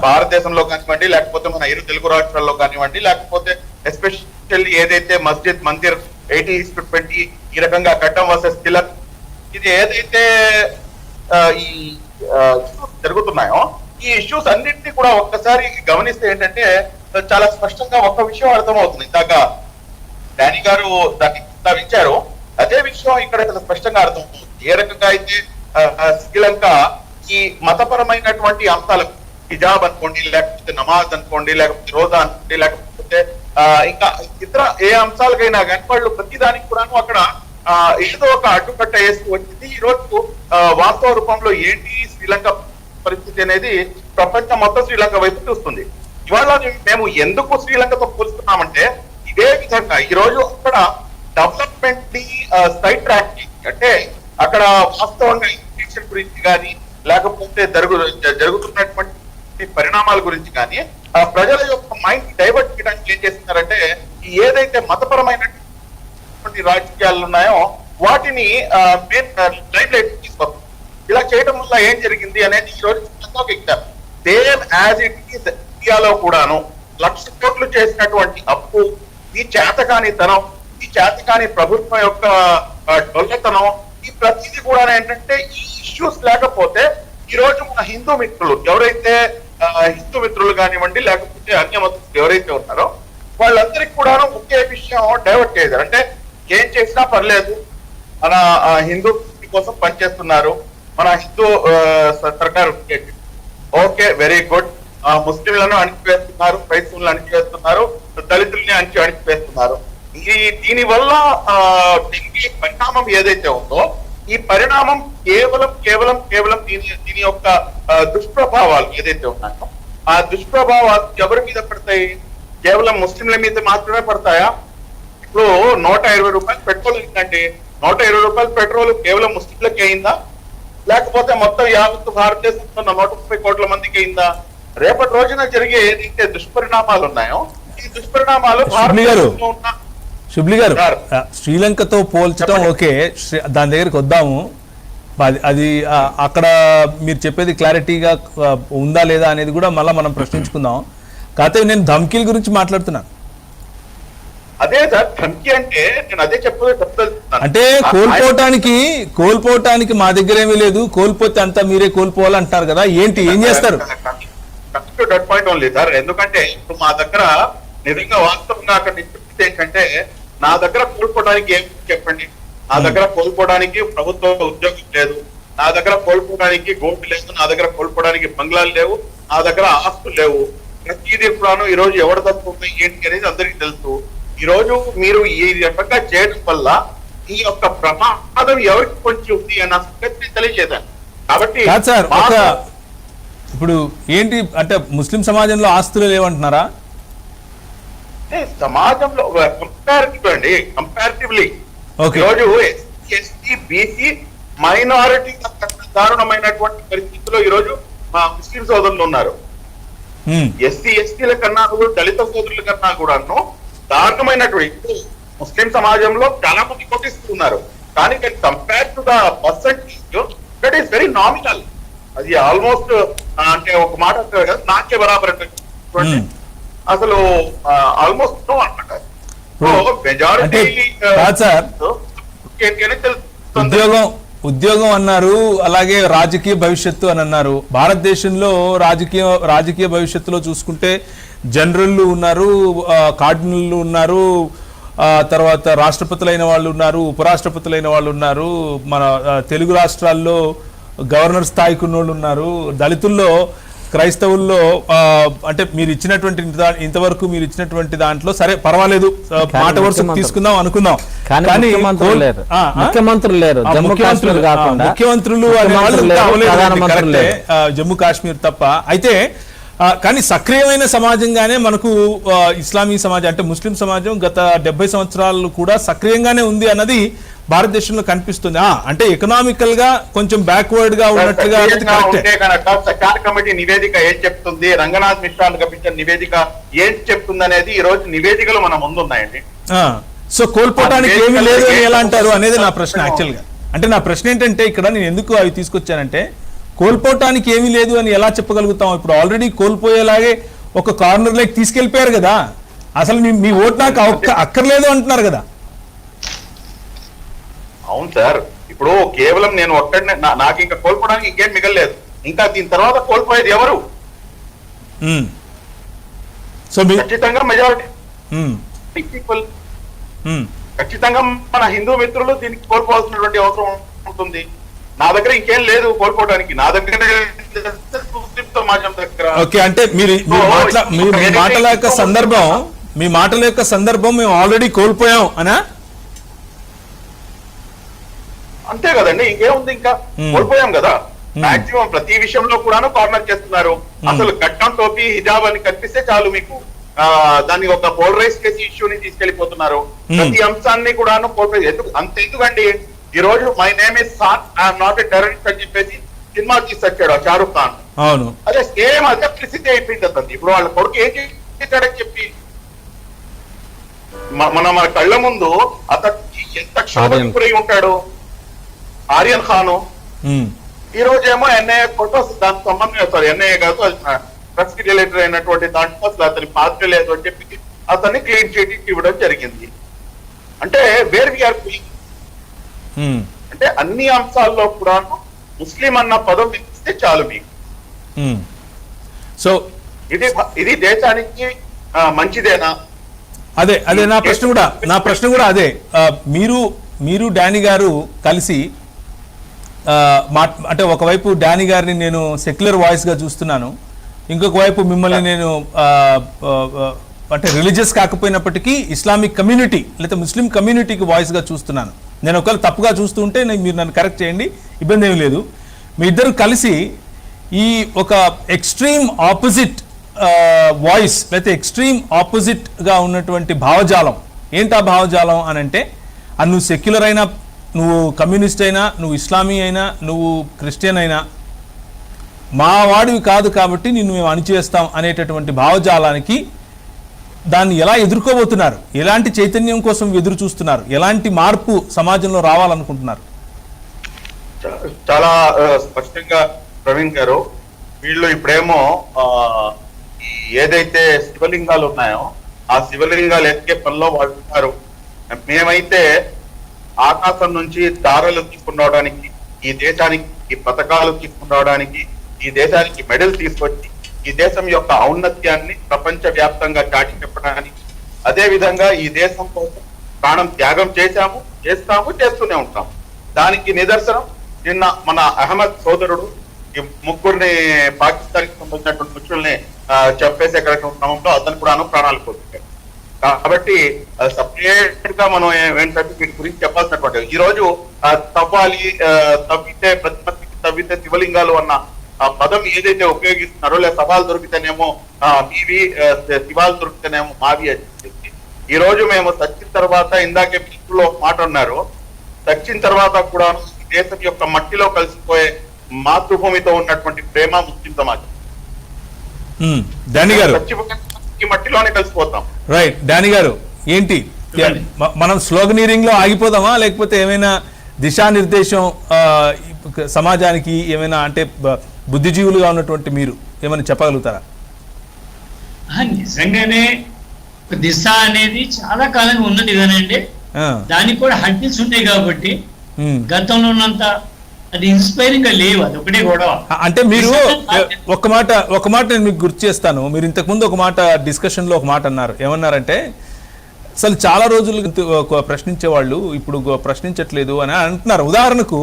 భారతదేశంలో కానివ్వండి, లేకపోతే మన ఇరు తెలుగు రాష్ట్రాల్లో కానివ్వండి, లేకపోతే ఎస్పెషల్లీ ఏదైతే మస్జిద్ మందిర్ 80:20 ఈ రకంగా కట్టం వర్సెస్ తిలక్, ఇది ఏదైతే ఈ జరుగుతున్నాయో ఈ ఇష్యూస్ అన్నింటినీ కూడా ఒక్కసారి గమనిస్తే ఏంటంటే చాలా స్పష్టంగా ఒక విషయం అర్థమవుతుంది. ఇందాక డానీ గారు దాన్ని ప్రస్తావించారు, అదే విషయం ఇక్కడ చాలా స్పష్టంగా అర్థమవుతుంది. ఏ రకంగా అయితే శ్రీలంక ఈ మతపరమైనటువంటి అంశాలకు హిజాబ్ అనుకోండి, లేకపోతే నమాజ్ అనుకోండి, లేకపోతే రోజా అనుకోండి, లేకపోతే ఇంకా ఇతర ఏ అంశాలకైనా కానీ వాళ్ళు ప్రతిదానికి కూడాను అక్కడ ఏదో ఒక అడ్డుకట్ట వేస్తూ వచ్చింది. ఈ రోజు వాస్తవ రూపంలో ఏంటి శ్రీలంక పరిస్థితి అనేది ప్రపంచం మొత్తం శ్రీలంక వైపు చూస్తుంది. ఇవాళ మేము ఎందుకు శ్రీలంకతో పోలుస్తున్నామంటే ఇదే విధంగా ఈ రోజు అక్కడ డెవలప్మెంట్ ని సైడ్ ట్రాక్ అంటే అక్కడ వాస్తవంగా ఇన్ఫెక్షన్ గురించి కానీ లేకపోతే జరుగుతున్నటువంటి పరిణామాల గురించి కానీ ప్రజల యొక్క మైండ్ డైవర్ట్ చేయడానికి ఏం చేస్తున్నారంటే ఏదైతే మతపరమైనటువంటి రాజకీయాలు ఉన్నాయో వాటిని లైమ్ లైట్ తీసుకొస్తారు. ఇలా చేయడం వల్ల ఏం జరిగింది అనేది ఈ రోజు సేమ్ యాజ్ ఇట్ ఈస్ ఇండియాలో కూడాను 1,00,000 కోట్లు చేసినటువంటి అప్పు, ఈ చేతకానితనం, ఈ చేతకాని ప్రభుత్వం యొక్క డొల్లతనం, ఈ ప్రతిదీ కూడా ఏంటంటే ఈ ఇష్యూస్ లేకపోతే ఈ రోజు మన హిందూ మిత్రులు ఎవరైతే హిందూ మిత్రులు కానివ్వండి, లేకపోతే అన్య మతస్థులు ఎవరైతే ఉన్నారో వాళ్ళందరికీ కూడా ఒకే విషయం డైవర్ట్ చేశారు. అంటే ఏం చేసినా పర్లేదు, మన హిందూ కోసం పనిచేస్తున్నారు, మన హిందూ సర్కారు ఓకే వెరీ గుడ్, ముస్లింలను అణిచివేస్తున్నారు, క్రైస్తవులను అణిచివేస్తున్నారు, దళితుల్ని అణిచివేస్తున్నారు. దీని వల్ల పరిణామం ఏదైతే ఉందో ఈ పరిణామం కేవలం దీని యొక్క దుష్ప్రభావాలు ఏదైతే ఉన్నాయో ఆ దుష్ప్రభావాలు ఎవరి మీద పడతాయి? కేవలం ముస్లింల మీద మాత్రమే పడతాయా? ఇప్పుడు 120 రూపాయలు పెట్రోల్ అయిందండి. 120 రూపాయలు పెట్రోల్ కేవలం ముస్లింలకి అయిందా, లేకపోతే మొత్తం యావత్ భారతదేశంలో 130 కోట్ల మందికి అయిందా? రేపటి రోజున జరిగే ఏదైతే దుష్పరిణామాలు ఉన్నాయో ఈ దుష్పరిణామాలు భారతదేశంలో ఉన్న శుభ్లి గారు శ్రీలంకతో పోల్చడం ఓకే, దాని దగ్గరికి వద్దాము. అది అక్కడ మీరు చెప్పేది క్లారిటీగా ఉందా లేదా అనేది కూడా మళ్ళీ మనం ప్రశ్నించుకుందాం. కాకపోతే నేను ధమ్కీల గురించి మాట్లాడుతున్నాను. అదే సార్ ధమ్కీ అంటే నేను అదే అంటే కోల్పోవటానికి మా దగ్గర ఏమీ లేదు, కోల్పోతే అంతా మీరే కోల్పోవాలంటారు కదా, ఏంటి ఏం చేస్తారు? Point only sir. ఎందుకంటే ఇప్పుడు మా దగ్గర నిజంగా వాస్తవంగా అక్కడ ఏంటంటే నా దగ్గర కోల్పోవడానికి ఏం చెప్పండి, నా దగ్గర కోల్పోవడానికి ప్రభుత్వ ఉద్యోగం లేదు, నా దగ్గర కోల్పోవడానికి గోల్డ్ లేదు, నా దగ్గర కోల్పోవడానికి బంగ్లాలు లేవు, నా దగ్గర ఆస్తులు లేవు. ప్రతిదీ కూడాను ఈ రోజు ఎవరు తప్పుతుంది ఏంటి అనేది అందరికీ తెలుసు. ఈ రోజు మీరు ఈ రకంగా చేయడం వల్ల ఈ యొక్క ప్రమాదం ఎవరికి కొంచెం ఉంది అన్న సంగతిని తెలియజేశాను. కాబట్టి ఇప్పుడు ఏంటి అంటే ముస్లిం సమాజంలో ఆస్తులు లేవంటున్నారా? సమాజంలో కంపారిటివ్లీ Okay. ఈరోజు ఎస్టీ బీసీ మైనారిటీ దారుణమైనటువంటి పరిస్థితిలో ఈరోజు మా ముస్లిం సోదరులు ఉన్నారు. ఎస్సీ ఎస్టీల కన్నా కూడా దళిత సోదరుల కన్నా కూడాను దారుణమైనటువంటి ముస్లిం సమాజంలో చాలా మంది కొట్టిస్తున్నారు. కానీ compare to the percentage that is very nominal. అది ఆల్మోస్ట్ అంటే ఒక మాట అంటారు కదా, నాకే బరాబర్ అంటే అసలు ఆల్మోస్ట్ నో అన్నమాట. అంటే కాదు సార్, ఉద్యోగం అన్నారు, అలాగే రాజకీయ భవిష్యత్తు అని అన్నారు. భారతదేశంలో రాజకీయ భవిష్యత్తులో చూసుకుంటే జనరల్లు ఉన్నారు, కార్డినల్లు ఉన్నారు, తర్వాత రాష్ట్రపతులైన వాళ్ళు ఉన్నారు, ఉపరాష్ట్రపతులైన వాళ్ళు ఉన్నారు, మన తెలుగు రాష్ట్రాల్లో గవర్నర్ స్థాయికి ఉన్నోళ్ళు ఉన్నారు, దళితుల్లో క్రైస్తవుల్లో అంటే మీరు ఇచ్చినటువంటి ఇంతవరకు మీరు ఇచ్చినటువంటి దాంట్లో సరే పర్వాలేదు, మాట వరుసకు తీసుకుందాం అనుకుందాం, కానీ ముఖ్యమంత్రులు లేరు. ముఖ్యమంత్రులు జమ్మూ కాశ్మీర్ తప్ప. అయితే కానీ సక్రియమైన సమాజంగానే మనకు ఇస్లామీ సమాజం అంటే ముస్లిం సమాజం గత 70 సంవత్సరాలు కూడా సక్రియంగానే ఉంది అన్నది భారతదేశంలో కనిపిస్తుంది. అంటే ఎకనామికల్ గా కొంచెం బ్యాక్వర్డ్ గా ఉన్నట్లుగా కమిటీ నివేదిక ఏం చెప్తుంది, రంగనాథ్ మిశ్రాలు కల్పించిన నివేదిక ఏం చెప్తుంది అనేది ఈ రోజు నివేదికలు మన ముందు ఉన్నాయండి. సో కోల్పోవడానికి ఏమీ లేదు అని ఎలా అంటారు అనేది నా ప్రశ్న. యాక్చువల్ గా అంటే నా ప్రశ్న ఏంటంటే ఇక్కడ నేను ఎందుకు అవి తీసుకొచ్చానంటే, కోల్పోవటానికి ఏమీ లేదు అని ఎలా చెప్పగలుగుతాం? ఇప్పుడు ఆల్రెడీ కోల్పోయేలాగే ఒక కార్నర్ లైక్ తీసుకెళ్లిపోయారు కదా, అసలు మీ ఓటు నాకు అక్కర్లేదు అంటున్నారు కదా. అవును సార్, ఇప్పుడు కేవలం నేను ఒక్కడినే, నాకు ఇంకా కోల్పోవడానికి ఇంకేం మిగలలేదు. ఇంకా దీని తర్వాత కోల్పోయేది ఎవరు? సో ఖచ్చితంగా మెజారిటీ పీపుల్, ఖచ్చితంగా మన హిందూ మిత్రులు దీనికి కోల్పోవాల్సినటువంటి అవసరం ఉంటుంది. నా దగ్గర ఇంకేం లేదు కోల్పోవడానికి, నా దగ్గర సమాజం దగ్గర. ఓకే, అంటే మీ మాటల యొక్క సందర్భం మేము ఆల్రెడీ కోల్పోయాం అనా? అంతే కదండి, ఇంకేముంది, ఇంకా కోల్పోయాం కదా. మాక్సిమం ప్రతి విషయంలో కూడాను కార్నర్ చేస్తున్నారు. అసలు కట్టం టోపీ హిజాబ్ అని కనిపిస్తే చాలు మీకు దాన్ని ఒక పోలరైజ్ చేసి ఇష్యూని తీసుకెళ్లిపోతున్నారు. ప్రతి అంశాన్ని కూడాను పోలరైజ్ ఎందుకండి? ఈ రోజు my name is Khan, I'm not a terrorist అని చెప్పేసి సినిమా తీసుకొచ్చాడు షారూక్ ఖాన్. అవును, అదే సేమ్ అదే పరిస్థితి అయిపోయింది అతను. ఇప్పుడు వాళ్ళ కొడుకు ఏం చేశాడని చెప్పి మన కళ్ళ ముందు అతను ఎంత క్షోభకు గురై ఉంటాడు ఆర్యన్ ఖాను. ఈ రోజేమో ఎన్ఐఏ ఫోటోస్ దానికి సంబంధం ఎన్ఐఏ కాదు, డ్రగ్స్ రిలేటెడ్ అయినటువంటి దాంట్లో అసలు అతని పాత్ర లేదు అని చెప్పి అతన్ని క్లీన్ చిట్ ఇవ్వడం జరిగింది. అంటే వేర్ వీఆర్ గోయింగ్ అంటే అన్ని అంశాల్లో కూడా ముస్లిం అన్న పదం ఇస్తే చాలు మీకు. సో ఇది దేశానికి మంచిదేనా? అదే నా ప్రశ్న కూడా అదే. మీరు డానీ గారు కలిసి అంటే ఒకవైపు డానీ గారిని నేను సెక్యులర్ వాయిస్ గా చూస్తున్నాను, ఇంకొక వైపు మిమ్మల్ని నేను అంటే రిలీజియస్ కాకపోయినప్పటికీ ఇస్లామిక్ కమ్యూనిటీ లేదా ముస్లిం కమ్యూనిటీకి వాయిస్ గా చూస్తున్నాను. నేను ఒకవేళ తప్పుగా చూస్తూ ఉంటే మీరు నన్ను కరెక్ట్ చేయండి, ఇబ్బంది ఏమీ లేదు. మీ ఇద్దరు కలిసి ఈ ఒక ఎక్స్ట్రీమ్ ఆపోజిట్ వాయిస్ లేకపోతే ఎక్స్ట్రీమ్ ఆపోజిట్ గా ఉన్నటువంటి భావజాలం ఏంటి? ఆ భావజాలం అని అంటే అది నువ్వు సెక్యులర్ అయినా, నువ్వు కమ్యూనిస్ట్ అయినా, నువ్వు ఇస్లామీ అయినా, నువ్వు క్రిస్టియన్ అయినా మా వాడివి కాదు కాబట్టి నిన్ను మేము అణిచివేస్తాం అనేటటువంటి భావజాలానికి దాన్ని ఎలా ఎదుర్కోబోతున్నారు? ఎలాంటి చైతన్యం కోసం ఎదురు చూస్తున్నారు? ఎలాంటి మార్పు సమాజంలో రావాలనుకుంటున్నారు? చాలా స్పష్టంగా ప్రవీణ్ గారు, వీళ్ళు ఇప్పుడేమో ఏదైతే శివలింగాలు ఉన్నాయో ఆ శివలింగాలు ఎత్తికే పనిలో వాళ్ళు ఉన్నారు. మేమైతే ఆకాశం నుంచి దారాలు తీసుకురావడానికి, ఈ దేశానికి పథకాలు తీసుకురావడానికి, ఈ దేశానికి మెడల్ తీసుకొచ్చి ఈ దేశం యొక్క ఔన్నత్యాన్ని ప్రపంచ వ్యాప్తంగా చాటి చెప్పడానికి, అదే విధంగా ఈ దేశం కోసం ప్రాణం త్యాగం చేశాము, చేస్తూనే ఉంటాము. దానికి నిదర్శనం నిన్న మన అహ్మద్ సోదరుడు ఈ ముగ్గురిని పాకిస్తాన్ కి సంబంధించినటువంటి ముఖ్యుల్ని చెప్పేసే క్రమంలో అతను కూడా ప్రాణాలు కోల్పోయాడు. కాబట్టి సపరేట్ గా మనం ఏంటంటే వీటి గురించి చెప్పాల్సినటువంటి, ఈ రోజు తవ్వితే శివలింగాలు అన్న ఆ పదం ఏదైతే ఉపయోగిస్తున్నారో, లేదా సవాల్ దొరికితేనేమో మీవి, శివాలు దొరికితేనేమో మావి అని చెప్పి, ఈ రోజు మేము చచ్చిన తర్వాత, ఇందాకే పిలుపులో ఒక మాట అన్నారు, చచ్చిన తర్వాత కూడా ఈ దేశం యొక్క మట్టిలో కలిసిపోయే మాతృభూమితో ఉన్నటువంటి ప్రేమ ముస్లిం సమాజం. డానీ గారు, ఈ మట్టిలోనే కలిసిపోతాం. రైట్. డానీ గారు, ఏంటి మనం స్లోగనీరింగ్ లో ఆగిపోదామా, లేకపోతే ఏమైనా దిశానిర్దేశం సమాజానికి ఏమైనా, అంటే బుద్ధిజీవులుగా ఉన్నటువంటి మీరు ఏమైనా చెప్పగలుగుతారా? నిజంగానే దిశ అనేది చాలా కాలంగా ఉన్నది కదండి. దానికి కూడా హడ్డిల్స్ ఉంటాయి కాబట్టి గతంలో ఉన్నంత అది ఇన్స్పైరింగ్ గా లేవు. అది ఒకటే గొడవ. అంటే మీరు ఒక మాట నేను మీకు గుర్తు చేస్తాను. మీరు ఇంతకుముందు ఒక మాట డిస్కషన్ లో ఒక మాట అన్నారు. ఏమన్నారంటే, అసలు చాలా రోజులు ప్రశ్నించే వాళ్ళు ఇప్పుడు ప్రశ్నించట్లేదు అని అంటున్నారు. ఉదాహరణకు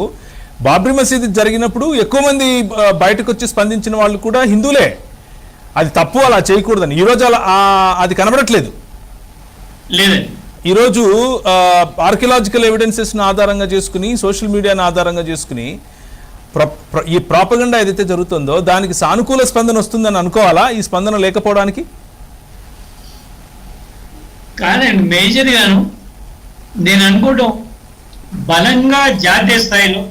బాబ్రీ మసీద్ జరిగినప్పుడు ఎక్కువ మంది బయటకు వచ్చి స్పందించిన వాళ్ళు కూడా హిందువులే. అది తప్పు, అలా చేయకూడదని. ఈరోజు అలా అది కనబడట్లేదు. లేదండి. ఈరోజు ఆర్కియలాజికల్ ఎవిడెన్సెస్ని ఆధారంగా చేసుకుని, సోషల్ మీడియాని ఆధారంగా చేసుకుని ఈ ప్రాపగండా ఏదైతే జరుగుతుందో దానికి సానుకూల స్పందన వస్తుందని అనుకోవాలా, ఈ స్పందన లేకపోవడానికి? కాదండి, మేజర్ గాను నేను అనుకోవడం, బలంగా జాతీయ స్థాయిలో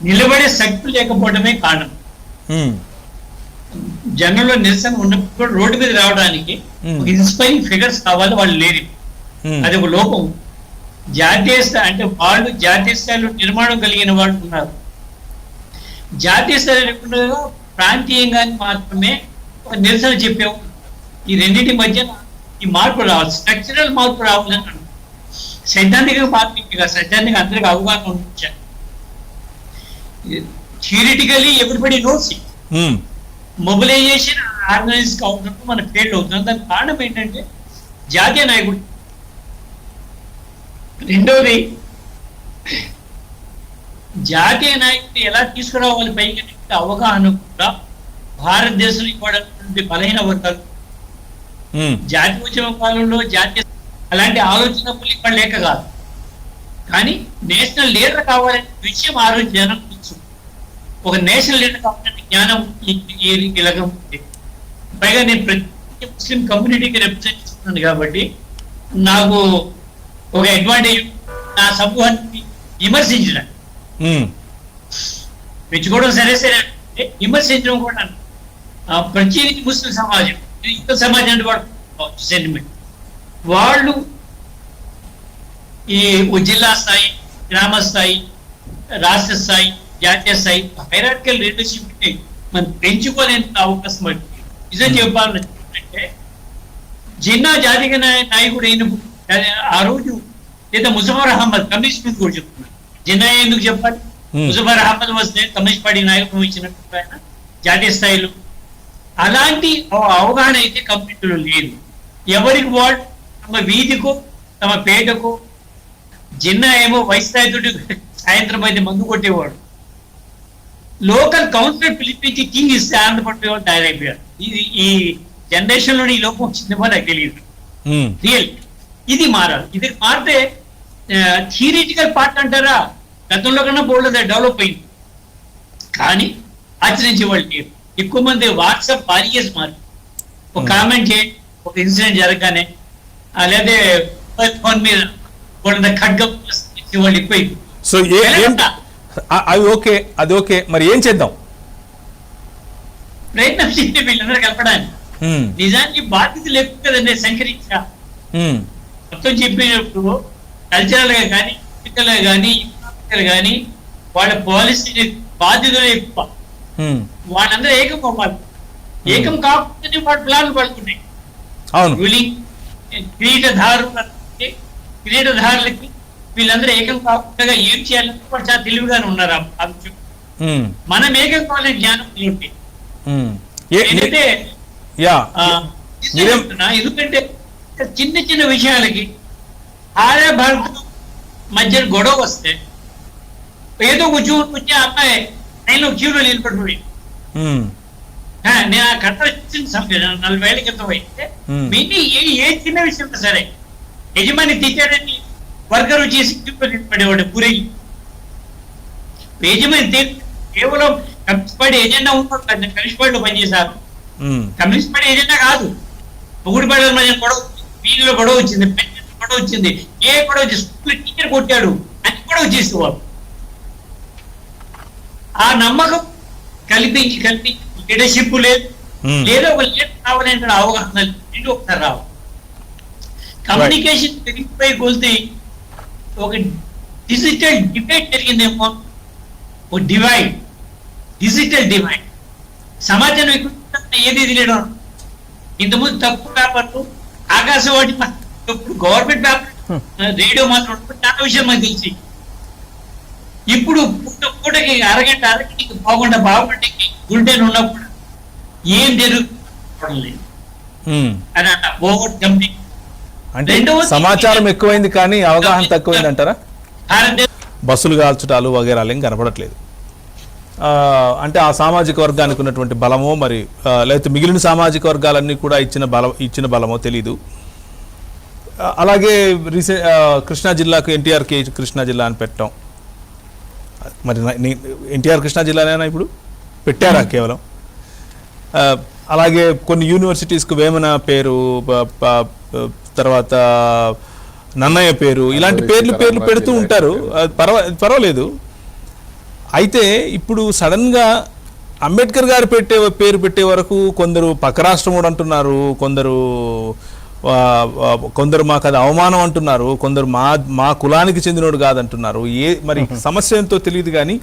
నిలబడే శక్తి లేకపోవడమే కారణం. జనంలో నిరసన ఉన్నప్పుడు రోడ్డు మీద రావడానికి ఇన్స్పైరింగ్ ఫిగర్స్ కావాలి, వాళ్ళు లేరు. అది ఒక లోపం. జాతీయ స్థాయి అంటే వాళ్ళు జాతీయ స్థాయిలో నిర్మాణం కలిగిన వాళ్ళు ఉన్నారు. జాతీయ స్థాయిలో లేకుండా ప్రాంతీయంగా మాత్రమే ఒక నిరసన చెప్పాము. ఈ రెండింటి మధ్య ఈ మార్పు రావాలి, స్ట్రక్చరల్ మార్పు రావాలని అంటున్నాను. సైద్ధాంతిక మార్పు, సైద్ధాంతిక అందరికి అవగాహన ఉంచాను. Theoretically everybody knows it. Mobilisation organise కావడంతో మన ఫెయిల్ అవుతుంది. దానికి కారణం ఏంటంటే జాతీయ నాయకుడు. రెండవది, జాతీయ నాయకుడిని ఎలా తీసుకురావాలి పైకి అవగాహన కూడా భారతదేశంలో ఇవ్వడానికి బలహీన వర్గాలు. జాతీయ ఉద్యమ కాలంలో జాతీయ అలాంటి ఆలోచన ఇక్కడ లేక కాదు, కానీ నేషనల్ లీడర్ కావాలనే విషయం ఆ రోజు జనం తెలుసు. ఒక నేషనల్ లీడర్ కావాలంటే జ్ఞానం ఇలాగ ఉంది. పైగా నేను ప్రతి ముస్లిం కమ్యూనిటీకి రిప్రజెంట్ చేస్తున్నాను కాబట్టి నాకు ఒక అడ్వాంటేజ్, నా సమూహాన్ని విమర్శించడం, మెచ్చుకోవడం సరే సరే అంటే విమర్శించడం కూడా ప్రత్యేకించి ముస్లిం సమాజం, ఇతర సమాజం అంటే వాడు సెంటిమెంట్. వాళ్ళు ఈ జిల్లా స్థాయి, గ్రామ స్థాయి, రాష్ట్ర స్థాయి, జాతీయ స్థాయి హైరార్కికల్ లీడర్షిప్ మనం పెంచుకోలేని అవకాశం పడుతుంది. నిజం చెప్పాలంటే జిన్నా జాతీయ నాయకుడు అయినప్పుడు ఆ రోజు లేదా ముజఫర్ అహ్మద్ కమ్యూనిస్ట్ మీద కూడా చెప్తున్నారు. జిన్నా ఎందుకు చెప్పాలి? ముజఫర్ అహ్మద్ వస్తే కమ్యూనిస్ట్ పార్టీ నాయకుడు ఇచ్చినట్టు ఆయన జాతీయ స్థాయిలో. అలాంటి అవగాహన అయితే కమ్యూనిటీలో లేదు. ఎవరికి వాళ్ళు తమ వీధికో తమ పేటకో, జిన్నా ఏమో వైస్తాయితోటి సాయంత్రం అయితే మందు కొట్టేవాడు. లోకల్ కౌన్సిలర్ పిలిపించి కింగ్ ఇస్తే ఆనందపడే వాళ్ళు తయారైపోయారు. ఇది ఈ జనరేషన్ లోని ఈ లోపం వచ్చిందేమో నాకు తెలియదు. రియల్ ఇది మారాలి. ఇది మారితే థియరిటికల్ పార్ట్ అంటారా, గతంలో కన్నా బోల్డ్ డెవలప్ అయింది, కానీ ఆచరించే వాళ్ళు లేరు. ఎక్కువ మంది వాట్సాప్ వారియర్స్ మారి ఒక కామెంట్ చేయండి, ఒక ఇన్సిడెంట్ జరగగానే లేదా ఫోన్ మీద ఖడ్గం వాళ్ళు ఎక్కువైంది. సో అది ఓకే, అది ఓకే, మరి ఏం చేద్దాం? ప్రయత్నం చేస్తే వీళ్ళందరూ కలపడానికి. నిజానికి బాధ్యతలు ఎక్కువ కదండి. సంకరించా మొత్తం చెప్పినప్పుడు కల్చరల్ గా కానీ, పొలిటికల్ గా కానీ, ఎకనామికల్ కానీ వాళ్ళ పాలసీ బాధ్యతలు ఎక్కువ. వాళ్ళందరూ ఏకం అవ్వాలి. ఏకం కాకపోతే వాళ్ళ ప్లాన్లు పడుతున్నాయి. రూలింగ్ క్రీడాదారులకి వీళ్ళందరూ ఏకం కాకుండా ఏం చేయాలంటే వాళ్ళు చాలా తెలివిగానే ఉన్నారు. మనం ఏకం కావాలని జ్ఞానం ఉంటే ఏంటంటే ఎందుకంటే చిన్న చిన్న విషయాలకి ఆరే భారత మధ్య గొడవ వస్తే ఏదో కూర్చొని అమ్మాయి నేను క్యూలో నిలబడిపోయి నేను ఆ కథ వచ్చిన సమయం 40 ఏళ్ళ క్రితం అయితే మినీ ఏ చిన్న విషయం సరే యజమాని తెచ్చాడని వర్కర్ చేసి క్యూలో నిలబడేవాడు. పూరి యజమాని కేవలం కమ్యూనిస్ట్ పార్టీ ఎజెండా ఉంటుంది, కమ్యూనిస్ట్ పార్టీలో పనిచేశారు. ఉమ్, కమ్యూనిస్ట్ పార్టీ ఎజెండా కాదు. పొగుడు పార్టీల మధ్య గొడవ, వీధిలో గొడవ వచ్చింది, పెన్షన్ గొడవ వచ్చింది, ఏ గొడవ వచ్చింది, స్కూల్ టీచర్ కొట్టాడు అని కూడా వచ్చేసేవాడు. ఆ నమ్మకం కల్పించి లీడర్షిప్ లేదు, లేదా ఒక లీడర్ రావాలంటే అవగాహన రెండు ఒకసారి రావు. కమ్యూనికేషన్ పెరిగిపోయి కొలితే ఒక డిజిటల్ డిబేట్ జరిగిందేమో, ఒక డివైడ్, డిజిటల్ డివైడ్. సమాజం ఎక్కువ ఏది తెలియడం. ఇంతకుముందు తక్కువ పేపర్లు, ఆకాశవాణి, గవర్నమెంట్ పేపర్, రేడియో మాత్రం చాలా విషయం మనకు తెలిసి. ఇప్పుడు పూటకి అరగంటకి బాగుండకి గుండెలు ఉన్నప్పుడు ఏం జరుగుతుంది లేదు ఉమ్. అని అన్న ఓవర్ జంపింగ్. అంటే రెండవది సమాచారం ఎక్కువైంది కానీ అవగాహన తక్కువైంది అంటారా? భారతదేశం బస్సులు కాల్చటాలు వగేరాలు ఏం కనపడట్లేదు. అంటే ఆ సామాజిక వర్గానికి ఉన్నటువంటి బలమో మరి లేకపోతే మిగిలిన సామాజిక వర్గాలన్నీ కూడా ఇచ్చిన బలమో తెలీదు. అలాగే కృష్ణా జిల్లాకు ఎన్టీఆర్ కే కృష్ణా జిల్లా అని పెట్టాం. మరి ఎన్టీఆర్ కృష్ణా జిల్లానేనా ఇప్పుడు పెట్టారా కేవలం? అలాగే కొన్ని యూనివర్సిటీస్కు వేమన పేరు, తర్వాత నన్నయ్య పేరు, ఇలాంటి పేర్లు పెడుతూ ఉంటారు. పర్వాలేదు. అయితే ఇప్పుడు సడన్గా అంబేద్కర్ గారు పేరు పెట్టే వరకు కొందరు పక్క రాష్ట్రం కూడా అంటున్నారు, కొందరు మాకు అది అవమానం అంటున్నారు, కొందరు మా కులానికి చెందినోడు కాదంటున్నారు. మరి సమస్య ఎంతో తెలియదు కానీ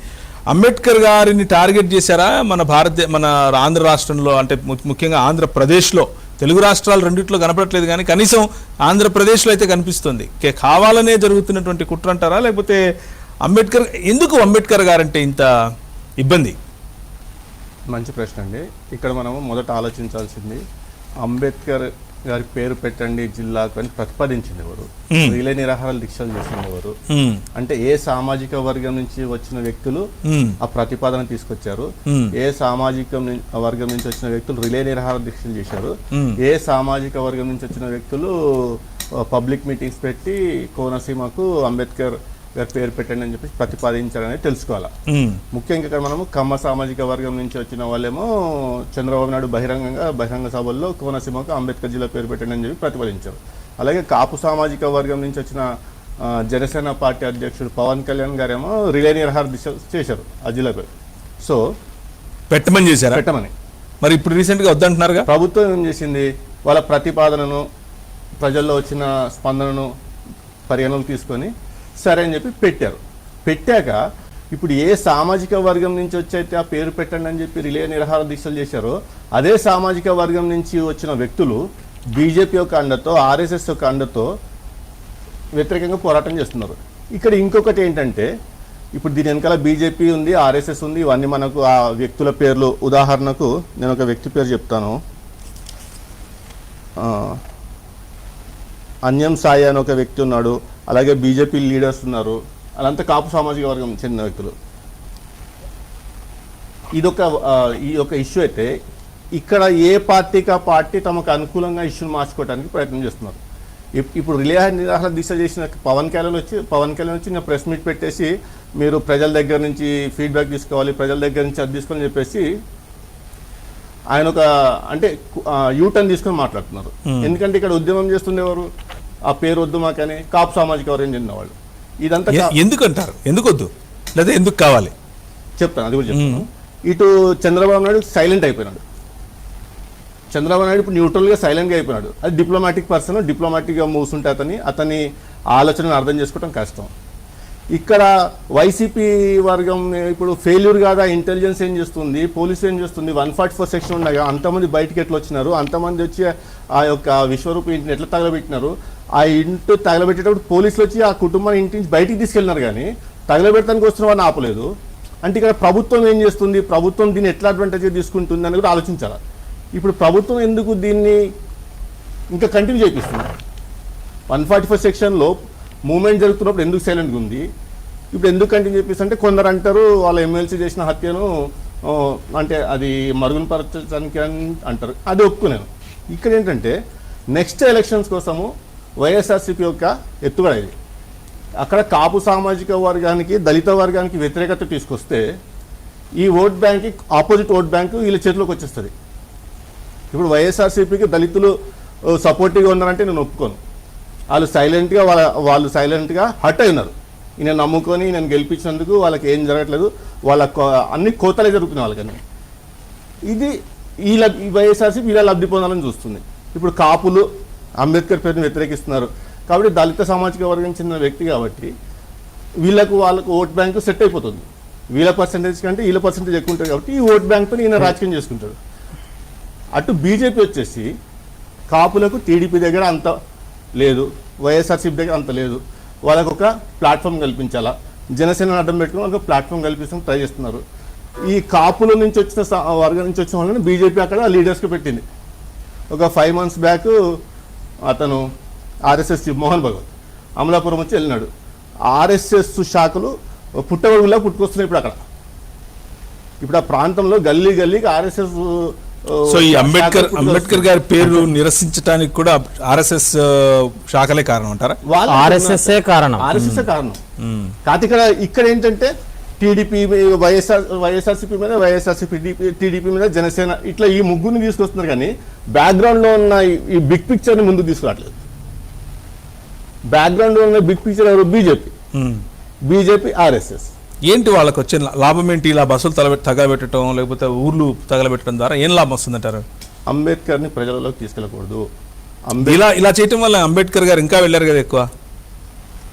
అంబేద్కర్ గారిని టార్గెట్ చేశారా మన ఆంధ్ర రాష్ట్రంలో? అంటే ముఖ్యంగా ఆంధ్రప్రదేశ్లో, తెలుగు రాష్ట్రాలు రెండిట్లో కనపడట్లేదు కానీ కనీసం ఆంధ్రప్రదేశ్లో అయితే కనిపిస్తుంది. కావాలనే జరుగుతున్నటువంటి కుట్ర అంటారా, లేకపోతే ఎందుకు అంబేద్కర్ గారంటే ఇంత ఇబ్బంది? మంచి ప్రశ్న అండి. ఇక్కడ మనము మొదట ఆలోచించాల్సింది, అంబేద్కర్ గారి పేరు పెట్టండి జిల్లాకు అని ప్రతిపాదించింది ఎవరు? రిలే నిరాహార దీక్షలు చేసింది ఎవరు? అంటే ఏ సామాజిక వర్గం నుంచి వచ్చిన వ్యక్తులు ఆ ప్రతిపాదన తీసుకొచ్చారు? ఏ సామాజిక వర్గం నుంచి వచ్చిన వ్యక్తులు రిలే నిరాహార దీక్షలు చేశారు? ఏ సామాజిక వర్గం నుంచి వచ్చిన వ్యక్తులు పబ్లిక్ మీటింగ్స్ పెట్టి కోనసీమకు అంబేద్కర్ గారి పేరు పెట్టండి అని చెప్పి ప్రతిపాదించారనేది తెలుసుకోవాలి. ముఖ్యంగా ఇక్కడ మనము కమ్మ సామాజిక వర్గం నుంచి వచ్చిన వాళ్ళేమో చంద్రబాబు నాయుడు బహిరంగ సభల్లో కోనసీమకు అంబేద్కర్ జిల్లా పేరు పెట్టండి అని చెప్పి ప్రతిపాదించారు. అలాగే కాపు సామాజిక వర్గం నుంచి వచ్చిన జనసేన పార్టీ అధ్యక్షుడు పవన్ కళ్యాణ్ గారేమో రిలే నిరాహార దీక్ష చేశారు ఆ జిల్లా పేరు. సో పెట్టమని మరి ఇప్పుడు రీసెంట్గా వద్దంటున్నారుగా. ప్రభుత్వం ఏం చేసింది? వాళ్ళ ప్రతిపాదనను, ప్రజల్లో వచ్చిన స్పందనను పరిగణలోకి తీసుకొని సరే అని చెప్పి పెట్టాక ఇప్పుడు ఏ సామాజిక వర్గం నుంచి వచ్చి అయితే ఆ పేరు పెట్టండి అని చెప్పి రిలే నిరాహార దీక్షలు చేశారో అదే సామాజిక వర్గం నుంచి వచ్చిన వ్యక్తులు బీజేపీ యొక్క అండతో, ఆర్ఎస్ఎస్ యొక్క అండతో వ్యతిరేకంగా పోరాటం చేస్తున్నారు. ఇక్కడ ఇంకొకటి ఏంటంటే, ఇప్పుడు దీని వెనకాల బీజేపీ ఉంది, ఆర్ఎస్ఎస్ ఉంది, ఇవన్నీ మనకు ఆ వ్యక్తుల పేర్లు. ఉదాహరణకు నేను ఒక వ్యక్తి పేరు చెప్తాను. అన్యం సాయి అని ఒక వ్యక్తి ఉన్నాడు, అలాగే బీజేపీ లీడర్స్ ఉన్నారు, అదంతా కాపు సామాజిక వర్గం చెందిన వ్యక్తులు. ఈ యొక్క ఇష్యూ అయితే ఇక్కడ ఏ పార్టీకి ఆ పార్టీ తమకు అనుకూలంగా ఇష్యూని మార్చుకోవడానికి ప్రయత్నం చేస్తున్నారు. ఇప్పుడు రిలే నిరాహార దీక్ష చేసిన పవన్ కళ్యాణ్ వచ్చి ఇంకా ప్రెస్ మీట్ పెట్టేసి మీరు ప్రజల దగ్గర నుంచి ఫీడ్బ్యాక్ తీసుకోవాలి, ప్రజల దగ్గర నుంచి అది తీసుకోవాలని చెప్పేసి ఆయన ఒక అంటే యూటర్న్ తీసుకొని మాట్లాడుతున్నారు. ఎందుకంటే ఇక్కడ ఉద్యమం చేస్తుండేవారు ఆ పేరు వద్దు మాకని కాపు సామాజిక వర్గం చెందిన వాళ్ళు. ఇదంతా ఎందుకంటారు? ఎందుకు వద్దు లేదా ఎందుకు కావాలి చెప్తాను, అది కూడా చెప్తాను. ఇటు చంద్రబాబు నాయుడు సైలెంట్ అయిపోయినాడు. చంద్రబాబు నాయుడు ఇప్పుడు న్యూట్రల్గా సైలెంట్గా అయిపోయినాడు. అది డిప్లొమాటిక్ పర్సన్, డిప్లొమాటిక్గా మూవ్స్ ఉంటే అతని ఆలోచనను అర్థం చేసుకోవడం కష్టం. ఇక్కడ వైసీపీ వర్గం ఇప్పుడు ఫెయిల్యూర్ కాదా, ఇంటెలిజెన్స్ ఏం చేస్తుంది, పోలీసు ఏం చేస్తుంది, 144 సెక్షన్ ఉండగా అంతమంది బయటికి ఎట్లా వచ్చినారు, అంతమంది వచ్చి ఆ యొక్క విశ్వరూప ఇంటిని ఎట్లా తగలబెట్టినారు, ఆ ఇంటి తగలబెట్టేటప్పుడు పోలీసులు వచ్చి ఆ కుటుంబాన్ని ఇంటి నుంచి బయటికి తీసుకెళ్ళినారు కానీ తగలబెట్టడానికి వస్తున్న వాడిని ఆపలేదు. అంటే ఇక్కడ ప్రభుత్వం ఏం చేస్తుంది, ప్రభుత్వం దీన్ని ఎట్లా అడ్వాంటేజ్ తీసుకుంటుంది అని కూడా ఆలోచించాలి. ఇప్పుడు ప్రభుత్వం ఎందుకు దీన్ని ఇంకా కంటిన్యూ చేపిస్తుంది? 144 సెక్షన్లో మూవ్మెంట్ జరుగుతున్నప్పుడు ఎందుకు సైలెంట్గా ఉంది, ఇప్పుడు ఎందుకు కంటిన్యూ చేపిస్తుంటే కొందరు అంటారు వాళ్ళ ఎమ్మెల్సీ చేసిన హత్యను అంటే అది మరుగున పరచడానికి అంటారు, అది ఒప్పుకున్నాను. ఇక్కడ ఏంటంటే నెక్స్ట్ ఎలక్షన్స్ కోసము వైఎస్ఆర్సీపీ యొక్క ఎత్తుగడ ఇది. అక్కడ కాపు సామాజిక వర్గానికి, దళిత వర్గానికి వ్యతిరేకత తీసుకొస్తే ఈ vote bank opposite vote bank వీళ్ళ చేతిలోకి వచ్చేస్తుంది. ఇప్పుడు వైఎస్ఆర్సీపీకి దళితులు సపోర్టివ్గా ఉన్నారంటే నేను ఒప్పుకోను. వాళ్ళు సైలెంట్గా హర్ట్ అయినారు. ఈయన నమ్ముకొని నేను గెలిపించినందుకు వాళ్ళకి ఏం జరగట్లేదు, వాళ్ళ అన్ని కోతలే జరుగుతున్నాయి వాళ్ళకని. ఇది ఈ వైఎస్ఆర్సీపీ ఇలా లబ్ధి పొందాలని చూస్తుంది. ఇప్పుడు కాపులు అంబేద్కర్ పేరుని వ్యతిరేకిస్తున్నారు కాబట్టి దళిత సామాజిక వర్గం చెందిన వ్యక్తి కాబట్టి వాళ్ళకు ఓట్ బ్యాంకు సెట్ అయిపోతుంది. వీళ్ళ పర్సంటేజ్ కంటే వీళ్ళ పర్సంటేజ్ ఎక్కువ ఉంటుంది కాబట్టి ఈ ఓట్ బ్యాంక్తో ఈయన రాజకీయం చేసుకుంటాడు. అటు బీజేపీ వచ్చేసి కాపులకు టీడీపీ దగ్గర అంత లేదు, వైఎస్ఆర్సీపీ దగ్గర అంత లేదు, వాళ్ళకు ఒక ప్లాట్ఫామ్ కల్పించాలా, జనసేన అడ్డం పెట్టుకుని వాళ్ళకి ప్లాట్ఫామ్ కల్పించడం ట్రై చేస్తున్నారు. ఈ కాపుల నుంచి వచ్చిన వర్గం నుంచి వచ్చిన వాళ్ళని బీజేపీ అక్కడ లీడర్స్కి పెట్టింది. ఒక 5 months బ్యాక్ అతను ఆర్ఎస్ఎస్ మోహన్ భగవత్ అమలాపురం వచ్చి వెళ్ళినాడు. ఆర్ఎస్ఎస్ శాఖలు పుట్టగొడుగులా పుట్టుకొస్తున్నాయి ఇప్పుడు ఆ ప్రాంతంలో గల్లీకి ఆర్ఎస్ఎస్. సో ఈ అంబేద్కర్ గారి పేరు నిరసించడానికి కూడా ఆర్ఎస్ఎస్ శాఖలే కారణం అంటారా? ఆర్ఎస్ఎస్ కారణం. కాదు ఇక్కడ ఏంటంటే టీడీపీ వైఎస్ఆర్సీపీ మీద టీడీపీ మీద జనసేన ఇట్లా ఈ ముగ్గురిని తీసుకొస్తున్నారు కానీ బ్యాక్గ్రౌండ్ లో ఉన్న ఈ బిగ్ పిక్చర్ ని ముందుకు తీసుకురావట్లేదు. బ్యాక్గ్రౌండ్ లో ఉన్న బిగ్ పిక్చర్ ఎవరు? BJP RSS. ఏంటి వాళ్ళకి వచ్చే లాభం ఏంటి? ఇలా బస్సులు తగలబెట్టడం లేకపోతే ఊర్లు తగలబెట్టడం ద్వారా ఏం లాభం వస్తుందంటారు? అంబేద్కర్ ని ప్రజలలోకి తీసుకెళ్ళకూడదు. ఇలా చేయటం వల్ల అంబేద్కర్ గారు ఇంకా వెళ్ళారు కదా ఎక్కువ.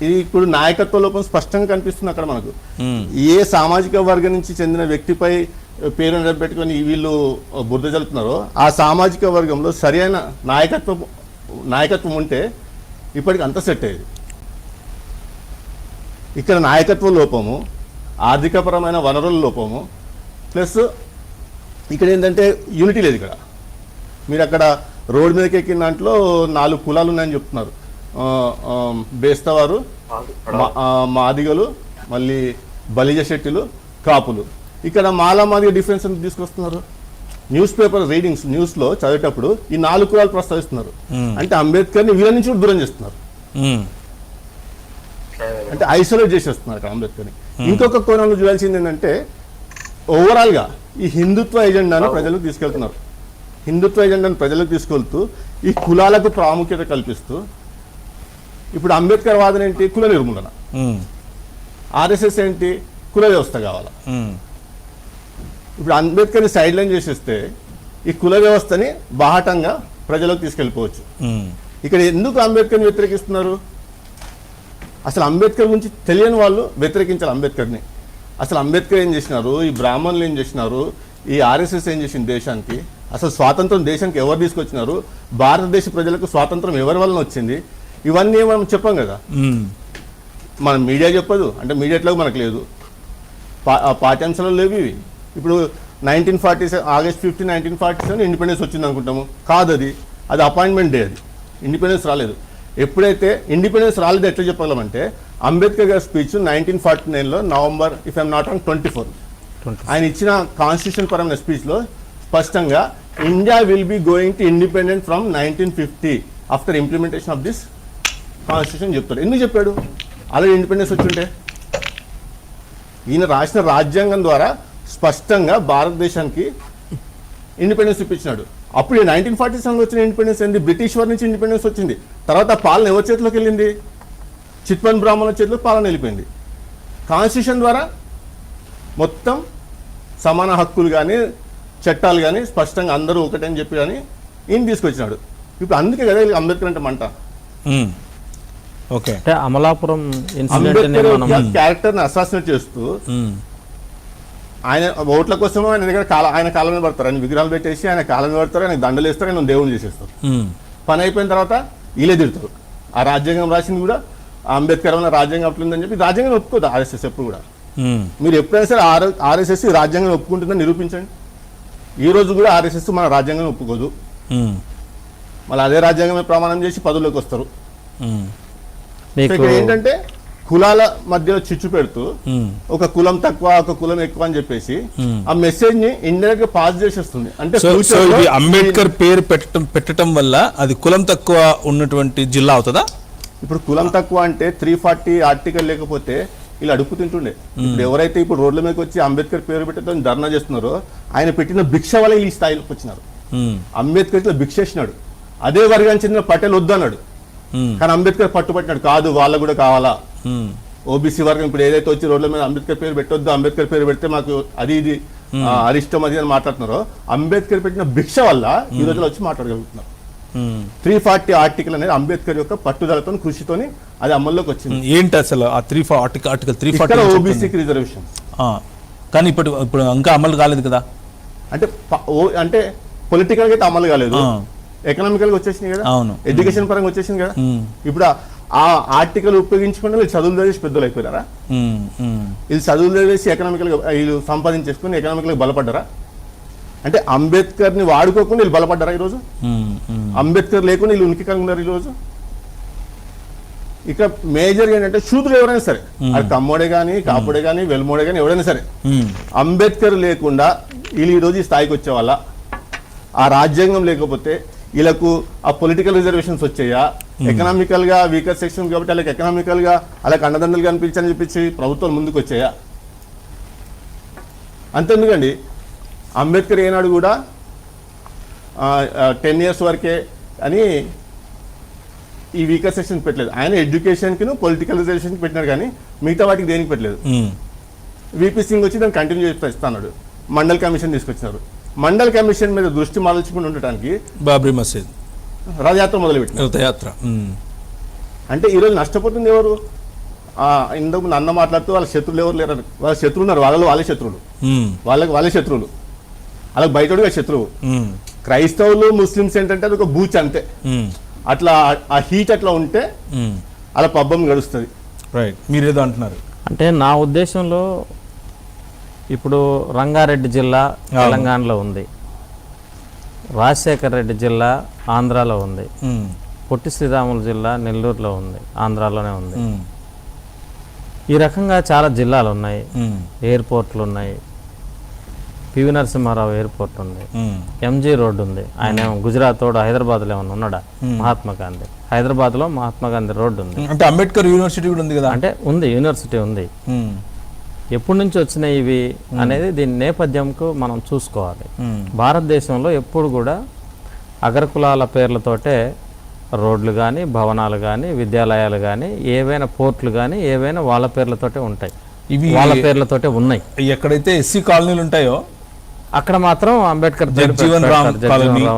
ఇది ఇప్పుడు నాయకత్వ లోపం స్పష్టంగా కనిపిస్తుంది అక్కడ మనకు. ఏ సామాజిక వర్గం నుంచి చెందిన వ్యక్తిపై పేరు నిలబెట్టుకొని వీళ్ళు బురద జల్లుతున్నారో ఆ సామాజిక వర్గంలో సరైన నాయకత్వం ఉంటే ఇప్పటికి అంత సెట్ అయ్యేది. ఇక్కడ నాయకత్వ లోపము, ఆర్థికపరమైన వనరుల లోపము, ప్లస్ ఇక్కడ ఏంటంటే యూనిటీ లేదు. ఇక్కడ మీరు అక్కడ రోడ్ మీదకి ఎక్కిన దాంట్లో 4 కులాలు ఉన్నాయని చెప్తున్నారు. బేస్తవారు, మాదిగలు, మళ్ళీ బలిజ శెట్టిలు, కాపులు. ఇక్కడ మాదిగ డిఫరెన్స్ ఎంత తీసుకొస్తున్నారు? న్యూస్ పేపర్ రీడింగ్స్ న్యూస్లో చదివేటప్పుడు ఈ 4 కులాలు ప్రస్తావిస్తున్నారు. అంటే అంబేద్కర్ని వీళ్ళ నుంచి కూడా దూరం చేస్తున్నారు, అంటే ఐసోలేట్ చేసేస్తున్నారు ఇక్కడ అంబేద్కర్ని. ఇంకొక కోణంలో చూడాల్సింది ఏంటంటే ఓవరాల్గా ఈ హిందుత్వ ఎజెండాను ప్రజలకు తీసుకెళ్తున్నారు. హిందుత్వ ఎజెండాను ప్రజలకు తీసుకెళ్తూ ఈ కులాలకు ప్రాముఖ్యత కల్పిస్తూ ఇప్పుడు అంబేద్కర్ వాదన ఏంటి? కుల నిర్మూలన. ఆర్ఎస్ఎస్ ఏంటి? కుల వ్యవస్థ కావాలా. ఇప్పుడు అంబేద్కర్ని సైడ్ లైన్ చేసేస్తే ఈ కుల వ్యవస్థని బాహటంగా ప్రజలకు తీసుకెళ్ళిపోవచ్చు. ఇక్కడ ఎందుకు అంబేద్కర్ని వ్యతిరేకిస్తున్నారు? అసలు అంబేద్కర్ గురించి తెలియని వాళ్ళు వ్యతిరేకించాలి అంబేద్కర్ని. అసలు అంబేద్కర్ ఏం చేసినారు, ఈ బ్రాహ్మణులు ఏం చేసినారు, ఈ ఆర్ఎస్ఎస్ ఏం చేసింది దేశానికి, అసలు స్వాతంత్రం దేశానికి ఎవరు తీసుకొచ్చినారు, భారతదేశ ప్రజలకు స్వాతంత్రం ఎవరి వలన వచ్చింది, ఇవన్నీ మనం చెప్పాం కదా. మనం మీడియా చెప్పదు, అంటే మీడియాలో మనకు లేదు, పాఠ్యాంశాలు లేవు ఇవి. ఇప్పుడు 1947 August 15, 1947 ఇండిపెండెన్స్ వచ్చింది అనుకుంటాము. కాదు, అది అపాయింట్మెంట్ డే, అది ఇండిపెండెన్స్ రాలేదు. ఎప్పుడైతే ఇండిపెండెన్స్ రాలేదు ఎట్లా చెప్పగలమంటే అంబేద్కర్ గారి స్పీచ్ 1949లో November, if I'm not wrong 24 ఆయన ఇచ్చిన కాన్స్టిట్యూషన్ పరమైన స్పీచ్లో స్పష్టంగా India will be going to independent from 1950 after implementation of this constitution చెప్తాడు. ఎందుకు చెప్పాడు? ఆల్రెడీ ఇండిపెండెన్స్ వచ్చింటే. ఈయన రాసిన రాజ్యాంగం ద్వారా స్పష్టంగా భారతదేశానికి ఇండిపెండెన్స్ ఇప్పించినాడు. అప్పుడు 1947 వచ్చిన ఇండిపెండెన్స్ ఏంది? బ్రిటిష్ వారి నుంచి ఇండిపెండెన్స్ వచ్చింది. తర్వాత పాలన ఎవరి చేతిలోకి వెళ్ళింది? చిట్పన్ బ్రాహ్మణుల చేతిలో పాలన వెళ్ళిపోయింది. కాన్స్టిట్యూషన్ ద్వారా మొత్తం సమాన హక్కులు కానీ చట్టాలు కానీ స్పష్టంగా అందరూ ఒకటని చెప్పి కానీ ఈయన తీసుకొచ్చినాడు. ఇప్పుడు అందుకే కదా అంబేద్కర్ అంటే మంట. ఓకే, అమలాపురం అంబేద్కర్ క్యారెక్టర్ని అసాసినేట్ చేస్తూ ఆయన ఓట్ల కోసం ఆయన దగ్గర ఆయన కాలం మీద పడతారు, ఆయన విగ్రహాలు పెట్టేసి ఆయన కాలం మీద పడతారు, ఆయన దండలు వేస్తారు, ఆయన దేవుని చేసేస్తారు. పని అయిపోయిన తర్వాత వీళ్ళే తిడతారు. ఆ రాజ్యాంగం రాసింది కూడా అంబేద్కర్ వల్ల రాజ్యాంగం అట్లుందని చెప్పి రాజ్యాంగం ఒప్పుకోదు ఆర్ఎస్ఎస్ ఎప్పుడు కూడా. మీరు ఎప్పుడైనా సరే ఆర్ఎస్ఎస్ రాజ్యాంగం ఒప్పుకుంటుందని నిరూపించండి. ఈ రోజు కూడా ఆర్ఎస్ఎస్ మన రాజ్యాంగం ఒప్పుకోదు. మళ్ళీ అదే రాజ్యాంగమే ప్రమాణం చేసి పదవుల్లోకి వస్తారు. ఇక్కడ ఏంటంటే కులాల మధ్యలో చిచ్చు పెడుతూ ఒక కులం తక్కువ ఒక కులం ఎక్కువ అని చెప్పేసి ఆ మెసేజ్ ని ఇండైరెక్ట్ గా పాస్ చేసేస్తుంది. అంటే అంబేద్కర్ పేరు పెట్టడం వల్ల అది కులం తక్కువ ఉన్నటువంటి జిల్లా అవుతుందా? ఇప్పుడు కులం తక్కువ అంటే 340 ఆర్టికల్ లేకపోతే వీళ్ళు అడుగు తింటుండే. ఇప్పుడు ఎవరైతే ఇప్పుడు రోడ్ల మీదకి వచ్చి అంబేద్కర్ పేరు పెట్టేతో ధర్నా చేస్తున్నారో ఆయన పెట్టిన భిక్ష వల్ల ఈ స్థాయిలోకి వచ్చినారు. అంబేద్కర్ ఇట్లా భిక్ష చేసినాడు. అదే వర్గానికి చెందిన పటేల్ వద్దన్నాడు, కానీ అంబేద్కర్ పట్టుబట్టినాడు, కాదు వాళ్ళకు కూడా కావాలా. ఓబీసీ వర్గం ఇప్పుడు ఏదైతే వచ్చి రోడ్ల మీద అంబేద్కర్ పేరు పెట్టొద్దు, అంబేద్కర్ పేరు పెడితే మాకు అది ఇది అరిష్టం అది అని మాట్లాడుతున్నారో అంబేద్కర్ పెట్టిన భిక్ష వల్ల ఈ రోజులో వచ్చి మాట్లాడగలుగుతున్నారు. 340 ఆర్టికల్ అనేది అంబేద్కర్ యొక్క పట్టుదలతో కృషితోని అది అమల్లోకి వచ్చింది. ఏంటి అసలు ఆ ఆర్టికల్ 340 ఓబీసీకి రిజర్వేషన్ కానీ ఇప్పుడు ఇంకా అమలు కాలేదు కదా. అంటే పొలిటికల్ గా అయితే అమలు కాలేదు, ఎకనామికల్ గా వచ్చేసింది కదా, అవును, ఎడ్యుకేషన్ పరంగా వచ్చేసింది కదా. ఇప్పుడు ఆ ఆర్టికల్ ఉపయోగించుకుంటే వీళ్ళు చదువులు చదివేసి పెద్దలు అయిపోయారా? వీళ్ళు చదువులు చదివేసి ఎకనామికల్ గా వీళ్ళు సంపాదించేసుకుని ఎకనామికల్ గా బలపడ్డారా? అంటే అంబేద్కర్ ని వాడుకోకుండా వీళ్ళు బలపడ్డారా ఈరోజు? అంబేద్కర్ లేకుండా వీళ్ళు ఉనికికంగా ఉన్నారు ఈరోజు. ఇక మేజర్ ఏంటంటే శూద్రులు ఎవరైనా సరే, అది కమ్మోడే కానీ కాపుడే కానీ వెల్మోడే కానీ ఎవరైనా సరే, అంబేద్కర్ లేకుండా వీళ్ళు ఈరోజు ఈ స్థాయికి వచ్చే వాళ్ళ, ఆ రాజ్యాంగం లేకపోతే వీళ్ళకు ఆ పొలిటికల్ రిజర్వేషన్స్ వచ్చాయా, ఎకనామికల్ గా వీకర్ సెక్షన్ కాబట్టి వాళ్ళకి ఎకనామికల్ గా అలాగే అండదండలు కనిపించని చెప్పి ప్రభుత్వాలు ముందుకు వచ్చాయా? అంతెందుకండి, అంబేద్కర్ ఏనాడు కూడా 10 years వరకే అని ఈ వీకర్ సెక్షన్ పెట్టలేదు. ఆయన ఎడ్యుకేషన్కి పొలిటికల్ రిజర్వేషన్కి పెట్టినాడు, కానీ మిగతా వాటికి దేనికి పెట్టలేదు. విపి సింగ్ వచ్చి దాన్ని కంటిన్యూ చేస్తాడు. మండల్ కమిషన్ తీసుకొచ్చినారు. మండల్ కమిషన్ మీద దృష్టి మరల్చుకుని ఉండటానికి బాబ్రీ మసీద్ రథయాత్ర మొదలుపెట్టినారు. రథయాత్ర అంటే ఈరోజు నష్టపోతుంది ఎవరు? ఇందుకు అన్న మాట్లాడుతూ వాళ్ళ శత్రువులు ఎవరు లేరు, వాళ్ళ శత్రువులు ఉన్నారు, వాళ్ళే శత్రువులు, వాళ్ళే శత్రువులు, వాళ్ళకి బయటగా శత్రువు. క్రైస్తవులు ముస్లిమ్స్ ఏంటంటే అది ఒక బూచ్ అంతే. అట్లా ఆ హీట్ అట్లా ఉంటే అలా పబ్బం గడుస్తుంది. రైట్, మీరేదో అంటున్నారు. అంటే నా ఉద్దేశంలో ఇప్పుడు రంగారెడ్డి జిల్లా తెలంగాణలో ఉంది, రాజశేఖర రెడ్డి జిల్లా ఆంధ్రాలో ఉంది, పొట్టి శ్రీరాములు జిల్లా నెల్లూరులో ఉంది, ఆంధ్రాలోనే ఉంది. ఈ రకంగా చాలా జిల్లాలు ఉన్నాయి, ఎయిర్పోర్ట్లు ఉన్నాయి, పివి నరసింహారావు ఎయిర్పోర్ట్ ఉంది, ఎంజీ రోడ్డు ఉంది. ఆయన గుజరాత్ తోడు హైదరాబాద్లో ఏమన్నా ఉన్నాడా? మహాత్మా గాంధీ హైదరాబాద్లో మహాత్మా గాంధీ రోడ్డు ఉంది. అంటే అంబేద్కర్ యూనివర్సిటీ కూడా ఉంది కదా. అంటే ఉంది, యూనివర్సిటీ ఉంది. ఎప్పటి నుంచి వచ్చినాయి ఇవి అనేది దీని నేపథ్యంకు మనం చూసుకోవాలి. భారతదేశంలో ఎప్పుడు కూడా అగ్రకులాల పేర్లతోటే రోడ్లు కానీ, భవనాలు కానీ, విద్యాలయాలు కానీ, ఏవైనా పోర్ట్లు కానీ ఏవైనా వాళ్ళ పేర్లతోటే ఉంటాయి, ఇవి వాళ్ళ పేర్లతోటే ఉన్నాయి. ఎక్కడైతే ఎస్సీ కాలనీలు ఉంటాయో అక్కడ మాత్రం అంబేద్కర్ జగజీవన్ రామ్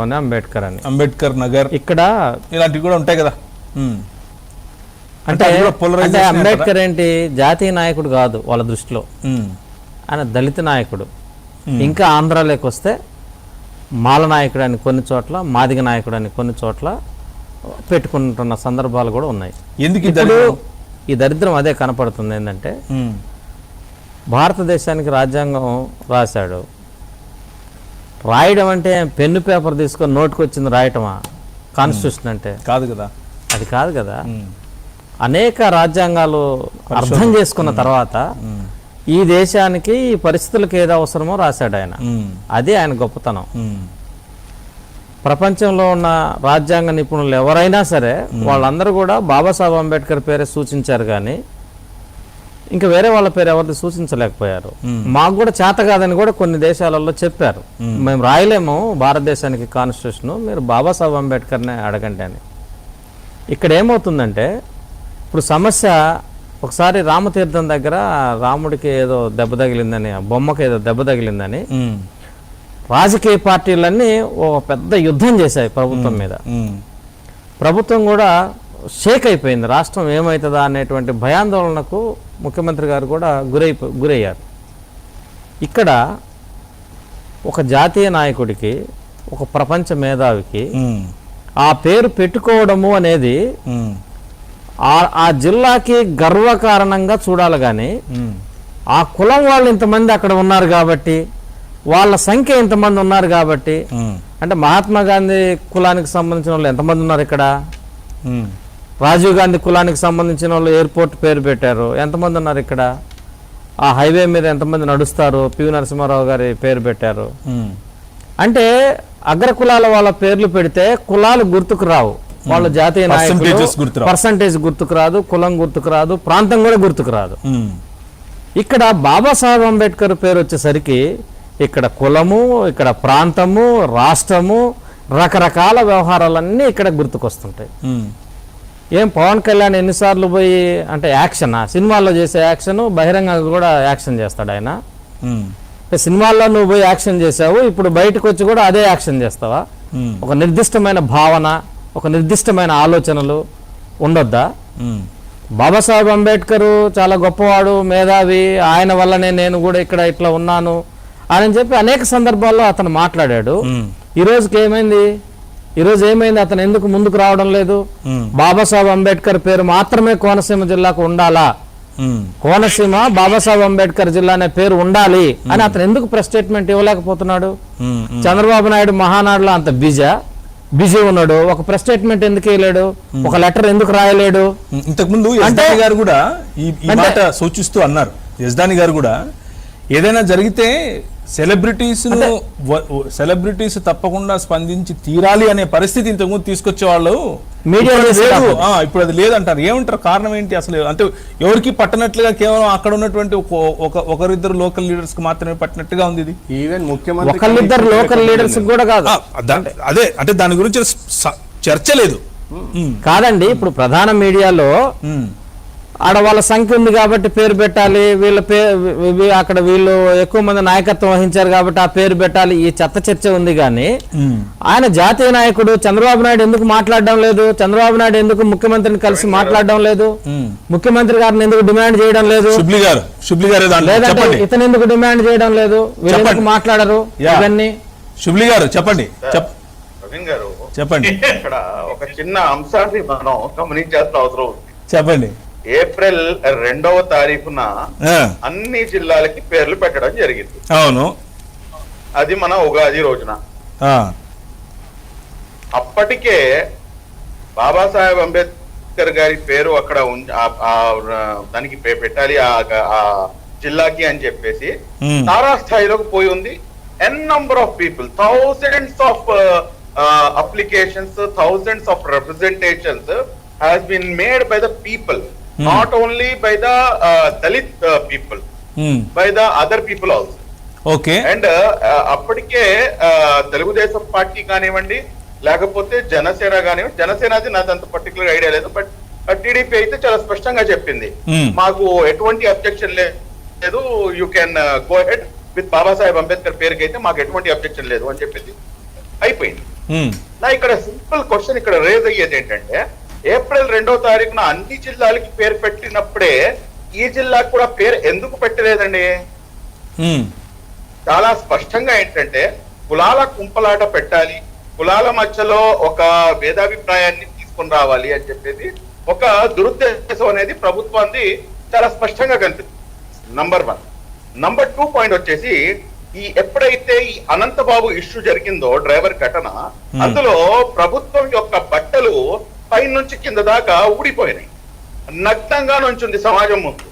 అని అంబేద్కర్ అని, అంబేద్కర్ నగర్ ఇక్కడ ఇలాంటివి కూడా ఉంటాయి కదా. అంటే అంబేద్కర్ ఏంటి జాతీయ నాయకుడు కాదు వాళ్ళ దృష్టిలో, ఆయన దళిత నాయకుడు. ఇంకా ఆంధ్రాలోకి వస్తే మాల నాయకుడు అని కొన్ని చోట్ల, మాదిగ నాయకుడు అని కొన్ని చోట్ల పెట్టుకుంటున్న సందర్భాలు కూడా ఉన్నాయి. ఎందుకు ఇప్పుడు ఈ దరిద్రం అదే కనపడుతుంది. ఏంటంటే భారతదేశానికి రాజ్యాంగం రాశాడు, రాయడం అంటే పెన్ను పేపర్ తీసుకొని నోటుకు వచ్చింది రాయటమా? కాన్స్టిట్యూషన్ అంటే కాదు కదా, అది కాదు కదా. అనేక రాజ్యాంగాలు అర్థం చేసుకున్న తర్వాత ఈ దేశానికి ఈ పరిస్థితులకు ఏదో అవసరమో రాశాడు ఆయన. అదే ఆయన గొప్పతనం. ప్రపంచంలో ఉన్న రాజ్యాంగ నిపుణులు ఎవరైనా సరే వాళ్ళందరూ కూడా బాబాసాహెబ్ అంబేద్కర్ పేరే సూచించారు, కానీ ఇంకా వేరే వాళ్ళ పేరు ఎవరిది సూచించలేకపోయారు. మాకు కూడా చేత కాదని కూడా కొన్ని దేశాలలో చెప్పారు, మేము రాయలేము భారతదేశానికి కాన్స్టిట్యూషన్, మీరు బాబాసాహెబ్ అంబేద్కర్నే అడగండి అని. ఇక్కడ ఏమవుతుందంటే ఇప్పుడు సమస్య, ఒకసారి రామతీర్థం దగ్గర రాముడికి ఏదో దెబ్బ తగిలిందని, బొమ్మకి ఏదో దెబ్బ తగిలిందని రాజకీయ పార్టీలన్నీ ఓ పెద్ద యుద్ధం చేశాయి ప్రభుత్వం మీద. ప్రభుత్వం కూడా షేక్ అయిపోయింది, రాష్ట్రం ఏమవుతుందా అనేటువంటి భయాందోళనకు ముఖ్యమంత్రి గారు కూడా గురయ్యారు. ఇక్కడ ఒక జాతీయ నాయకుడికి, ఒక ప్రపంచ మేధావికి ఆ పేరు పెట్టుకోవడము అనేది ఆ జిల్లాకి గర్వకారణంగా చూడాలి. కానీ ఆ కులం వాళ్ళు ఇంతమంది అక్కడ ఉన్నారు కాబట్టి, వాళ్ళ సంఖ్య ఇంతమంది ఉన్నారు కాబట్టి, అంటే మహాత్మా గాంధీ కులానికి సంబంధించిన వాళ్ళు ఎంతమంది ఉన్నారు ఇక్కడ? రాజీవ్ గాంధీ కులానికి సంబంధించిన వాళ్ళు ఎయిర్పోర్ట్ పేరు పెట్టారు, ఎంతమంది ఉన్నారు ఇక్కడ? ఆ హైవే మీద ఎంతమంది నడుస్తారు, పివి నరసింహారావు గారి పేరు పెట్టారు. అంటే అగ్రకులాల వాళ్ళ పేర్లు పెడితే కులాలు గుర్తుకు రావు, వాళ్ళు జాతీయ నాయకులు పర్సంటేజ్ గుర్తుకు రాదు, కులం గుర్తుకు రాదు, ప్రాంతం కూడా గుర్తుకు రాదు. ఇక్కడ బాబాసాహెబ్ అంబేద్కర్ పేరు వచ్చేసరికి ఇక్కడ కులము, ఇక్కడ ప్రాంతము, రాష్ట్రము, రకరకాల వ్యవహారాలన్నీ ఇక్కడ గుర్తుకొస్తుంటాయి. ఏం పవన్ కళ్యాణ్ ఎన్నిసార్లు పోయి అంటే యాక్షన్ సినిమాల్లో చేసే యాక్షన్ బహిరంగంగా కూడా యాక్షన్ చేస్తాడు ఆయన. సినిమాల్లో నువ్వు పోయి యాక్షన్ చేసావు, ఇప్పుడు బయటకు వచ్చి కూడా అదే యాక్షన్ చేస్తావా? ఒక నిర్దిష్టమైన భావన, ఒక నిర్దిష్టమైన ఆలోచనలు ఉండొద్దా? బాబాసాహెబ్ అంబేద్కర్ చాలా గొప్పవాడు, మేధావి, ఆయన వల్లనే నేను కూడా ఇక్కడ ఇట్లా ఉన్నాను అని చెప్పి అనేక సందర్భాల్లో అతను మాట్లాడాడు. ఈ రోజుకి ఏమైంది? ఈరోజు ఏమైంది? అతను ఎందుకు ముందుకు రావడం లేదు? బాబాసాహెబ్ అంబేద్కర్ పేరు మాత్రమే కోనసీమ జిల్లాకు ఉండాలా, కోనసీమ బాబాసాహెబ్ అంబేద్కర్ జిల్లా అనే పేరు ఉండాలి అని అతను ఎందుకు ప్రెస్ స్టేట్మెంట్ ఇవ్వలేకపోతున్నాడు? చంద్రబాబు నాయుడు మహానాడులో అంత బిజీ ఉన్నాడు, ఒక ప్రెస్ స్టేట్మెంట్ ఎందుకు ఇవ్వలేడు? ఒక లెటర్ ఎందుకు రాయలేడు? ఇంతకుముందు యజ్దాని గారు కూడా ఈ మాట సూచిస్తూ అన్నారు. యజ్దాని గారు కూడా ఏదైనా జరిగితే సెలబ్రిటీస్ తప్పకుండా స్పందించి తీరాలి అనే పరిస్థితి ఇంతకుముందు తీసుకొచ్చేవాళ్ళు. మీడియా ఇప్పుడు అది లేదంటారు. ఏమంటారు? కారణం ఏంటి అసలు? అంటే ఎవరికి పట్టనట్లుగా కేవలం అక్కడ ఉన్నటువంటి ఒకరిద్దరు లోకల్ లీడర్స్ కి మాత్రమే పట్టినట్టుగా ఉంది ఇది. ఈవెన్ ముఖ్యమంత్రి ఒకరిద్దరు లోకల్ లీడర్స్ కూడా కాదు. అదే అంటే దాని గురించి చర్చ లేదు కాదండి. ఇప్పుడు ప్రధాన మీడియాలో ఆడ వాళ్ళ సంఖ్య ఉంది కాబట్టి పేరు పెట్టాలి, అక్కడ వీళ్ళు ఎక్కువ మంది నాయకత్వం వహించారు కాబట్టి ఆ పేరు పెట్టాలి, ఈ చెత్త చర్చ ఉంది. కానీ ఆయన జాతీయ నాయకుడు చంద్రబాబు నాయుడు ఎందుకు మాట్లాడడం లేదు? చంద్రబాబు నాయుడు ఎందుకు ముఖ్యమంత్రిని కలిసి మాట్లాడడం లేదు? ముఖ్యమంత్రి గారిని ఎందుకు డిమాండ్ చేయడం లేదు? లేదంటే ఇతను ఎందుకు డిమాండ్ చేయడం లేదు? వీళ్ళు ఎందుకు మాట్లాడరు? ఇవన్నీ శుభ్లి గారు చెప్పండి. గారు చెప్పండి. ఇక్కడ ఒక చిన్న అంశాన్ని మనం గమనించాల్సిన అవసరం ఉంది. చెప్పండి. ఏప్రిల్ 2వ తారీఖున అన్ని జిల్లాలకి పేర్లు పెట్టడం జరిగింది. అవును, అది మన ఉగాది రోజున. అప్పటికే బాబాసాహెబ్ అంబేద్కర్ గారి పేరు అక్కడ దానికి పెట్టాలి ఆ జిల్లాకి అని చెప్పేసి తారాస్థాయిలోకి పోయి ఉంది. N number of people, thousands of applications, thousands of representations has been made by the people, not only by the Dalit people, by the other people also. Okay. And అప్పటికే తెలుగుదేశం పార్టీ కానివ్వండి, లేకపోతే జనసేన కానివ్వండి, జనసేనది నాకు అంత పర్టికులర్ ఐడియా లేదు, but TDP అయితే చాలా స్పష్టంగా చెప్పింది, మాకు ఎటువంటి అబ్జెక్షన్ లేదు, you can go head with Babasaheb Ambedkar పేరుకి అయితే మాకు ఎటువంటి అబ్జెక్షన్ లేదు అని చెప్పింది. అయిపోయింది. నా ఇక్కడ సింపుల్ క్వశ్చన్ ఇక్కడ రేజ్ అయ్యేది ఏంటంటే, ఏప్రిల్ 2వ తారీఖున అన్ని జిల్లాలకి పేరు పెట్టినప్పుడే ఈ జిల్లాకు కూడా పేరు ఎందుకు పెట్టలేదండి? చాలా స్పష్టంగా ఏంటంటే కులాల కుంపలాట పెట్టాలి, కులాల మధ్యలో ఒక భేదాభిప్రాయాన్ని తీసుకొని రావాలి అని చెప్పేసి ఒక దురుద్దేశం అనేది ప్రభుత్వాన్ని చాలా స్పష్టంగా కనిపిస్తుంది. నంబర్ 1. నంబర్ 2 పాయింట్ వచ్చేసి, ఎప్పుడైతే ఈ అనంతబాబు ఇష్యూ జరిగిందో, డ్రైవర్ ఘటన, అందులో ప్రభుత్వం యొక్క బట్టలు పై నుంచి కింద దాకా ఊడిపోయినాయి, నగ్నంగా నుంచింది సమాజం ముందు.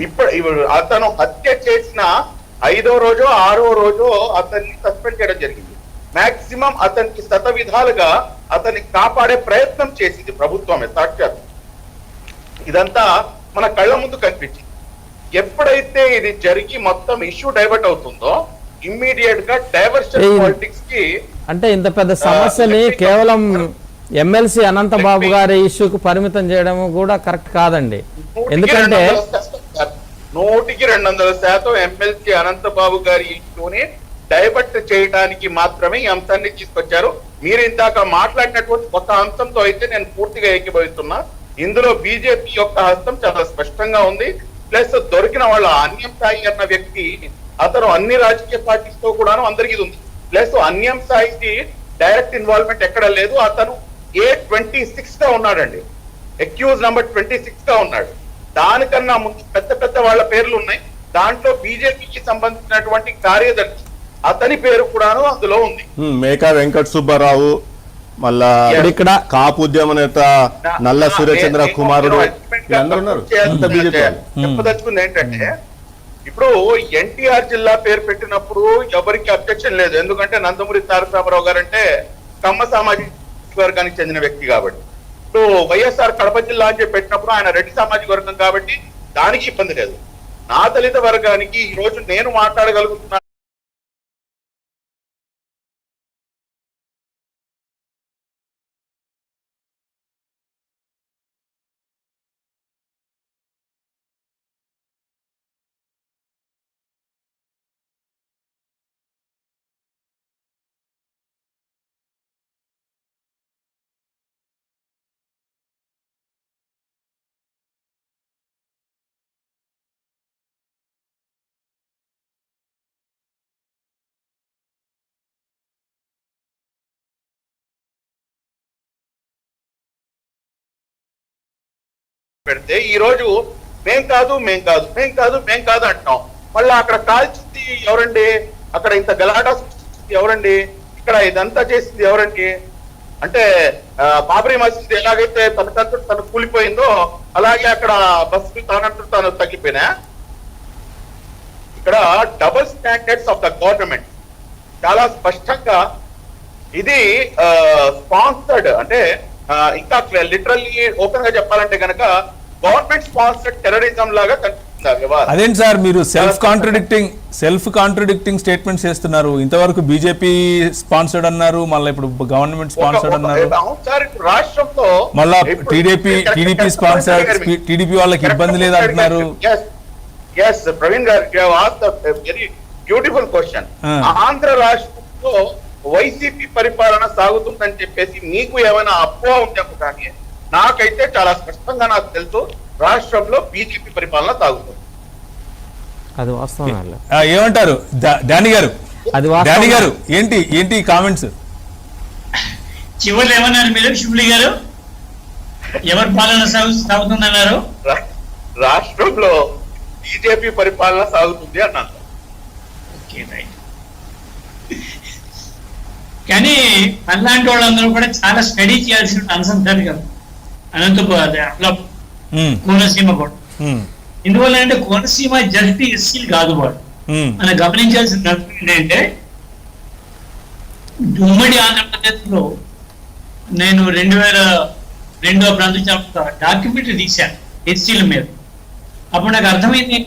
ఇప్పుడు అతను హత్య చేసిన 5వ రోజో 6వ రోజో అతన్ని సస్పెండ్ చేయడం జరిగింది. మాక్సిమం అతనికి శత విధాలుగా అతన్ని కాపాడే ప్రయత్నం చేసింది ప్రభుత్వమే సాక్షాత్. ఇదంతా మన కళ్ళ ముందు కనిపించింది. ఎప్పుడైతే ఇది జరిగి మొత్తం ఇష్యూ డైవర్ట్ అవుతుందో, ఇమ్మీడియట్ గా డైవర్షన్ పాలిటిక్స్ కి, అంటే ఇంత పెద్ద సమస్యని కేవలం ఎమ్మెల్సీ అనంతబాబు గారి ఇష్యూకు పరిమితం చేయడం కూడా కరెక్ట్ కాదండి. ఎందుకంటే 100% ఎమ్మెల్సీ అనంతబాబు గారి ఇష్యూని డైవర్ట్ చేయడానికి మాత్రమే ఈ అంశాన్ని తీసుకొచ్చారు. మీరు ఇందాక మాట్లాడినటువంటి కొత్త అంశంతో అయితే నేను పూర్తిగా ఏకీభవిస్తున్నా. ఇందులో బీజేపీ యొక్క హస్తం చాలా స్పష్టంగా ఉంది. ప్లస్ దొరికిన వాళ్ళ అన్యం సాయి అన్న వ్యక్తి, అతను అన్ని రాజకీయ పార్టీస్ తో కూడాను అందరికీ ఉంది. ప్లస్ అన్యం సాయికి డైరెక్ట్ ఇన్వాల్వ్మెంట్ ఎక్కడ లేదు. అతను A26 గా ఉన్నాడండి, అక్యూజ్ నంబర్ 26 గా ఉన్నాడు. దానికన్నా ముందు పెద్ద పెద్ద వాళ్ళ పేర్లు ఉన్నాయి. దాంట్లో బీజేపీకి సంబంధించినటువంటి కార్యదర్శి, అతని పేరు కూడాను అందులో ఉంది. మేకా వెంకట సుబ్బారావు, మళ్ళా ఇక్కడ కాపు ఉద్యమ నేత నల్ల సూర్యచంద్ర కుమారుడు, చెప్పదలుచుకుంది ఏంటంటే, ఇప్పుడు ఎన్టీఆర్ జిల్లా పేరు పెట్టినప్పుడు ఎవరికి అబ్జెక్షన్ లేదు. ఎందుకంటే నందమూరి తారక రామారావు గారు అంటే కమ్మ సామాజిక వర్గానికి చెందిన వ్యక్తి కాబట్టి. ఇప్పుడు వైఎస్ఆర్ కడప జిల్లా అని చెప్పి పెట్టినప్పుడు ఆయన రెడ్డి సామాజిక వర్గం కాబట్టి దానికి ఇబ్బంది లేదు. నా దళిత వర్గానికి ఈ రోజు నేను మాట్లాడగలుగుతున్నా పెడితే ఈ రోజు మేం కాదు అంటున్నాం. మళ్ళీ అక్కడ కాల్చింది ఎవరండి, అక్కడ ఇంత గలాటా సృష్టించింది ఎవరండి, ఇక్కడ ఇదంతా చేసింది ఎవరండి అంటే బాబ్రీ మసీద్ ఎలాగైతే తను కూలిపోయిందో అలాగే అక్కడ బస్సు తాను తగ్గిపోయినా. ఇక్కడ double standards of the government చాలా స్పష్టంగా ఇది స్పాన్సర్డ్ అంటే ఇంకా లిటరల్లీ ఓపెన్ గా చెప్పాలంటే కనుక గవర్నమెంట్ స్పాన్సర్డ్ టెర్రరిజం లాగా కనిపిస్తుంది ఆ వ్యవహారం. అదేంటి సార్ మీరు సెల్ఫ్ కాంట్రడిక్టింగ్ స్టేట్మెంట్స్ చేస్తున్నారు? ఇంతవరకు బీజేపీ స్పాన్సర్డ్ అన్నారు, మళ్ళీ ఇప్పుడు గవర్నమెంట్ స్పాన్సర్డ్ అన్నారు, రాష్ట్రంలో మళ్ళా టీడీపీ స్పాన్సర్డ్, టీడీపీ వాళ్ళకి ఇబ్బంది లేదు అంటున్నారు. ప్రవీణ్ గారు వెరీ బ్యూటిఫుల్ క్వశ్చన్. ఆంధ్ర రాష్ట్రంలో వైసీపీ పరిపాలన సాగుతుందని చెప్పేసి మీకు ఏమైనా అపోహ ఉందేమో కానీ నాకైతే చాలా స్పష్టంగా నాకు తెలుసు రాష్ట్రంలో బీజేపీ పరిపాలన సాగుతుంది. అది వాస్తవం. ఏమంటారు డానీ గారు? అది డానీ గారు ఏంటి కామెంట్స్? చివరి ఏమన్నారు మీరు శివులి గారు? ఎవరి పాలన సాగుతుందన్నారు? రాష్ట్రంలో బీజేపీ పరిపాలన సాగుతుంది అన్నారు. కానీ అలాంటి వాళ్ళందరూ కూడా చాలా స్టడీ చేయాల్సిన అనుసంధానం కదా అనంతపురం కోనసీమ కూడా. ఎందువల్ల అంటే కోనసీమ జస్ట్ ఎస్సీలు కాదు వాడు. మనం గమనించాల్సిన ఏంటంటే ఉమ్మడి ఆంధ్రప్రదేశ్ లో నేను 2002 ప్రాంతం డాక్యుమెంటరీ తీశాను ఎస్సీల మీద. అప్పుడు నాకు అర్థమైంది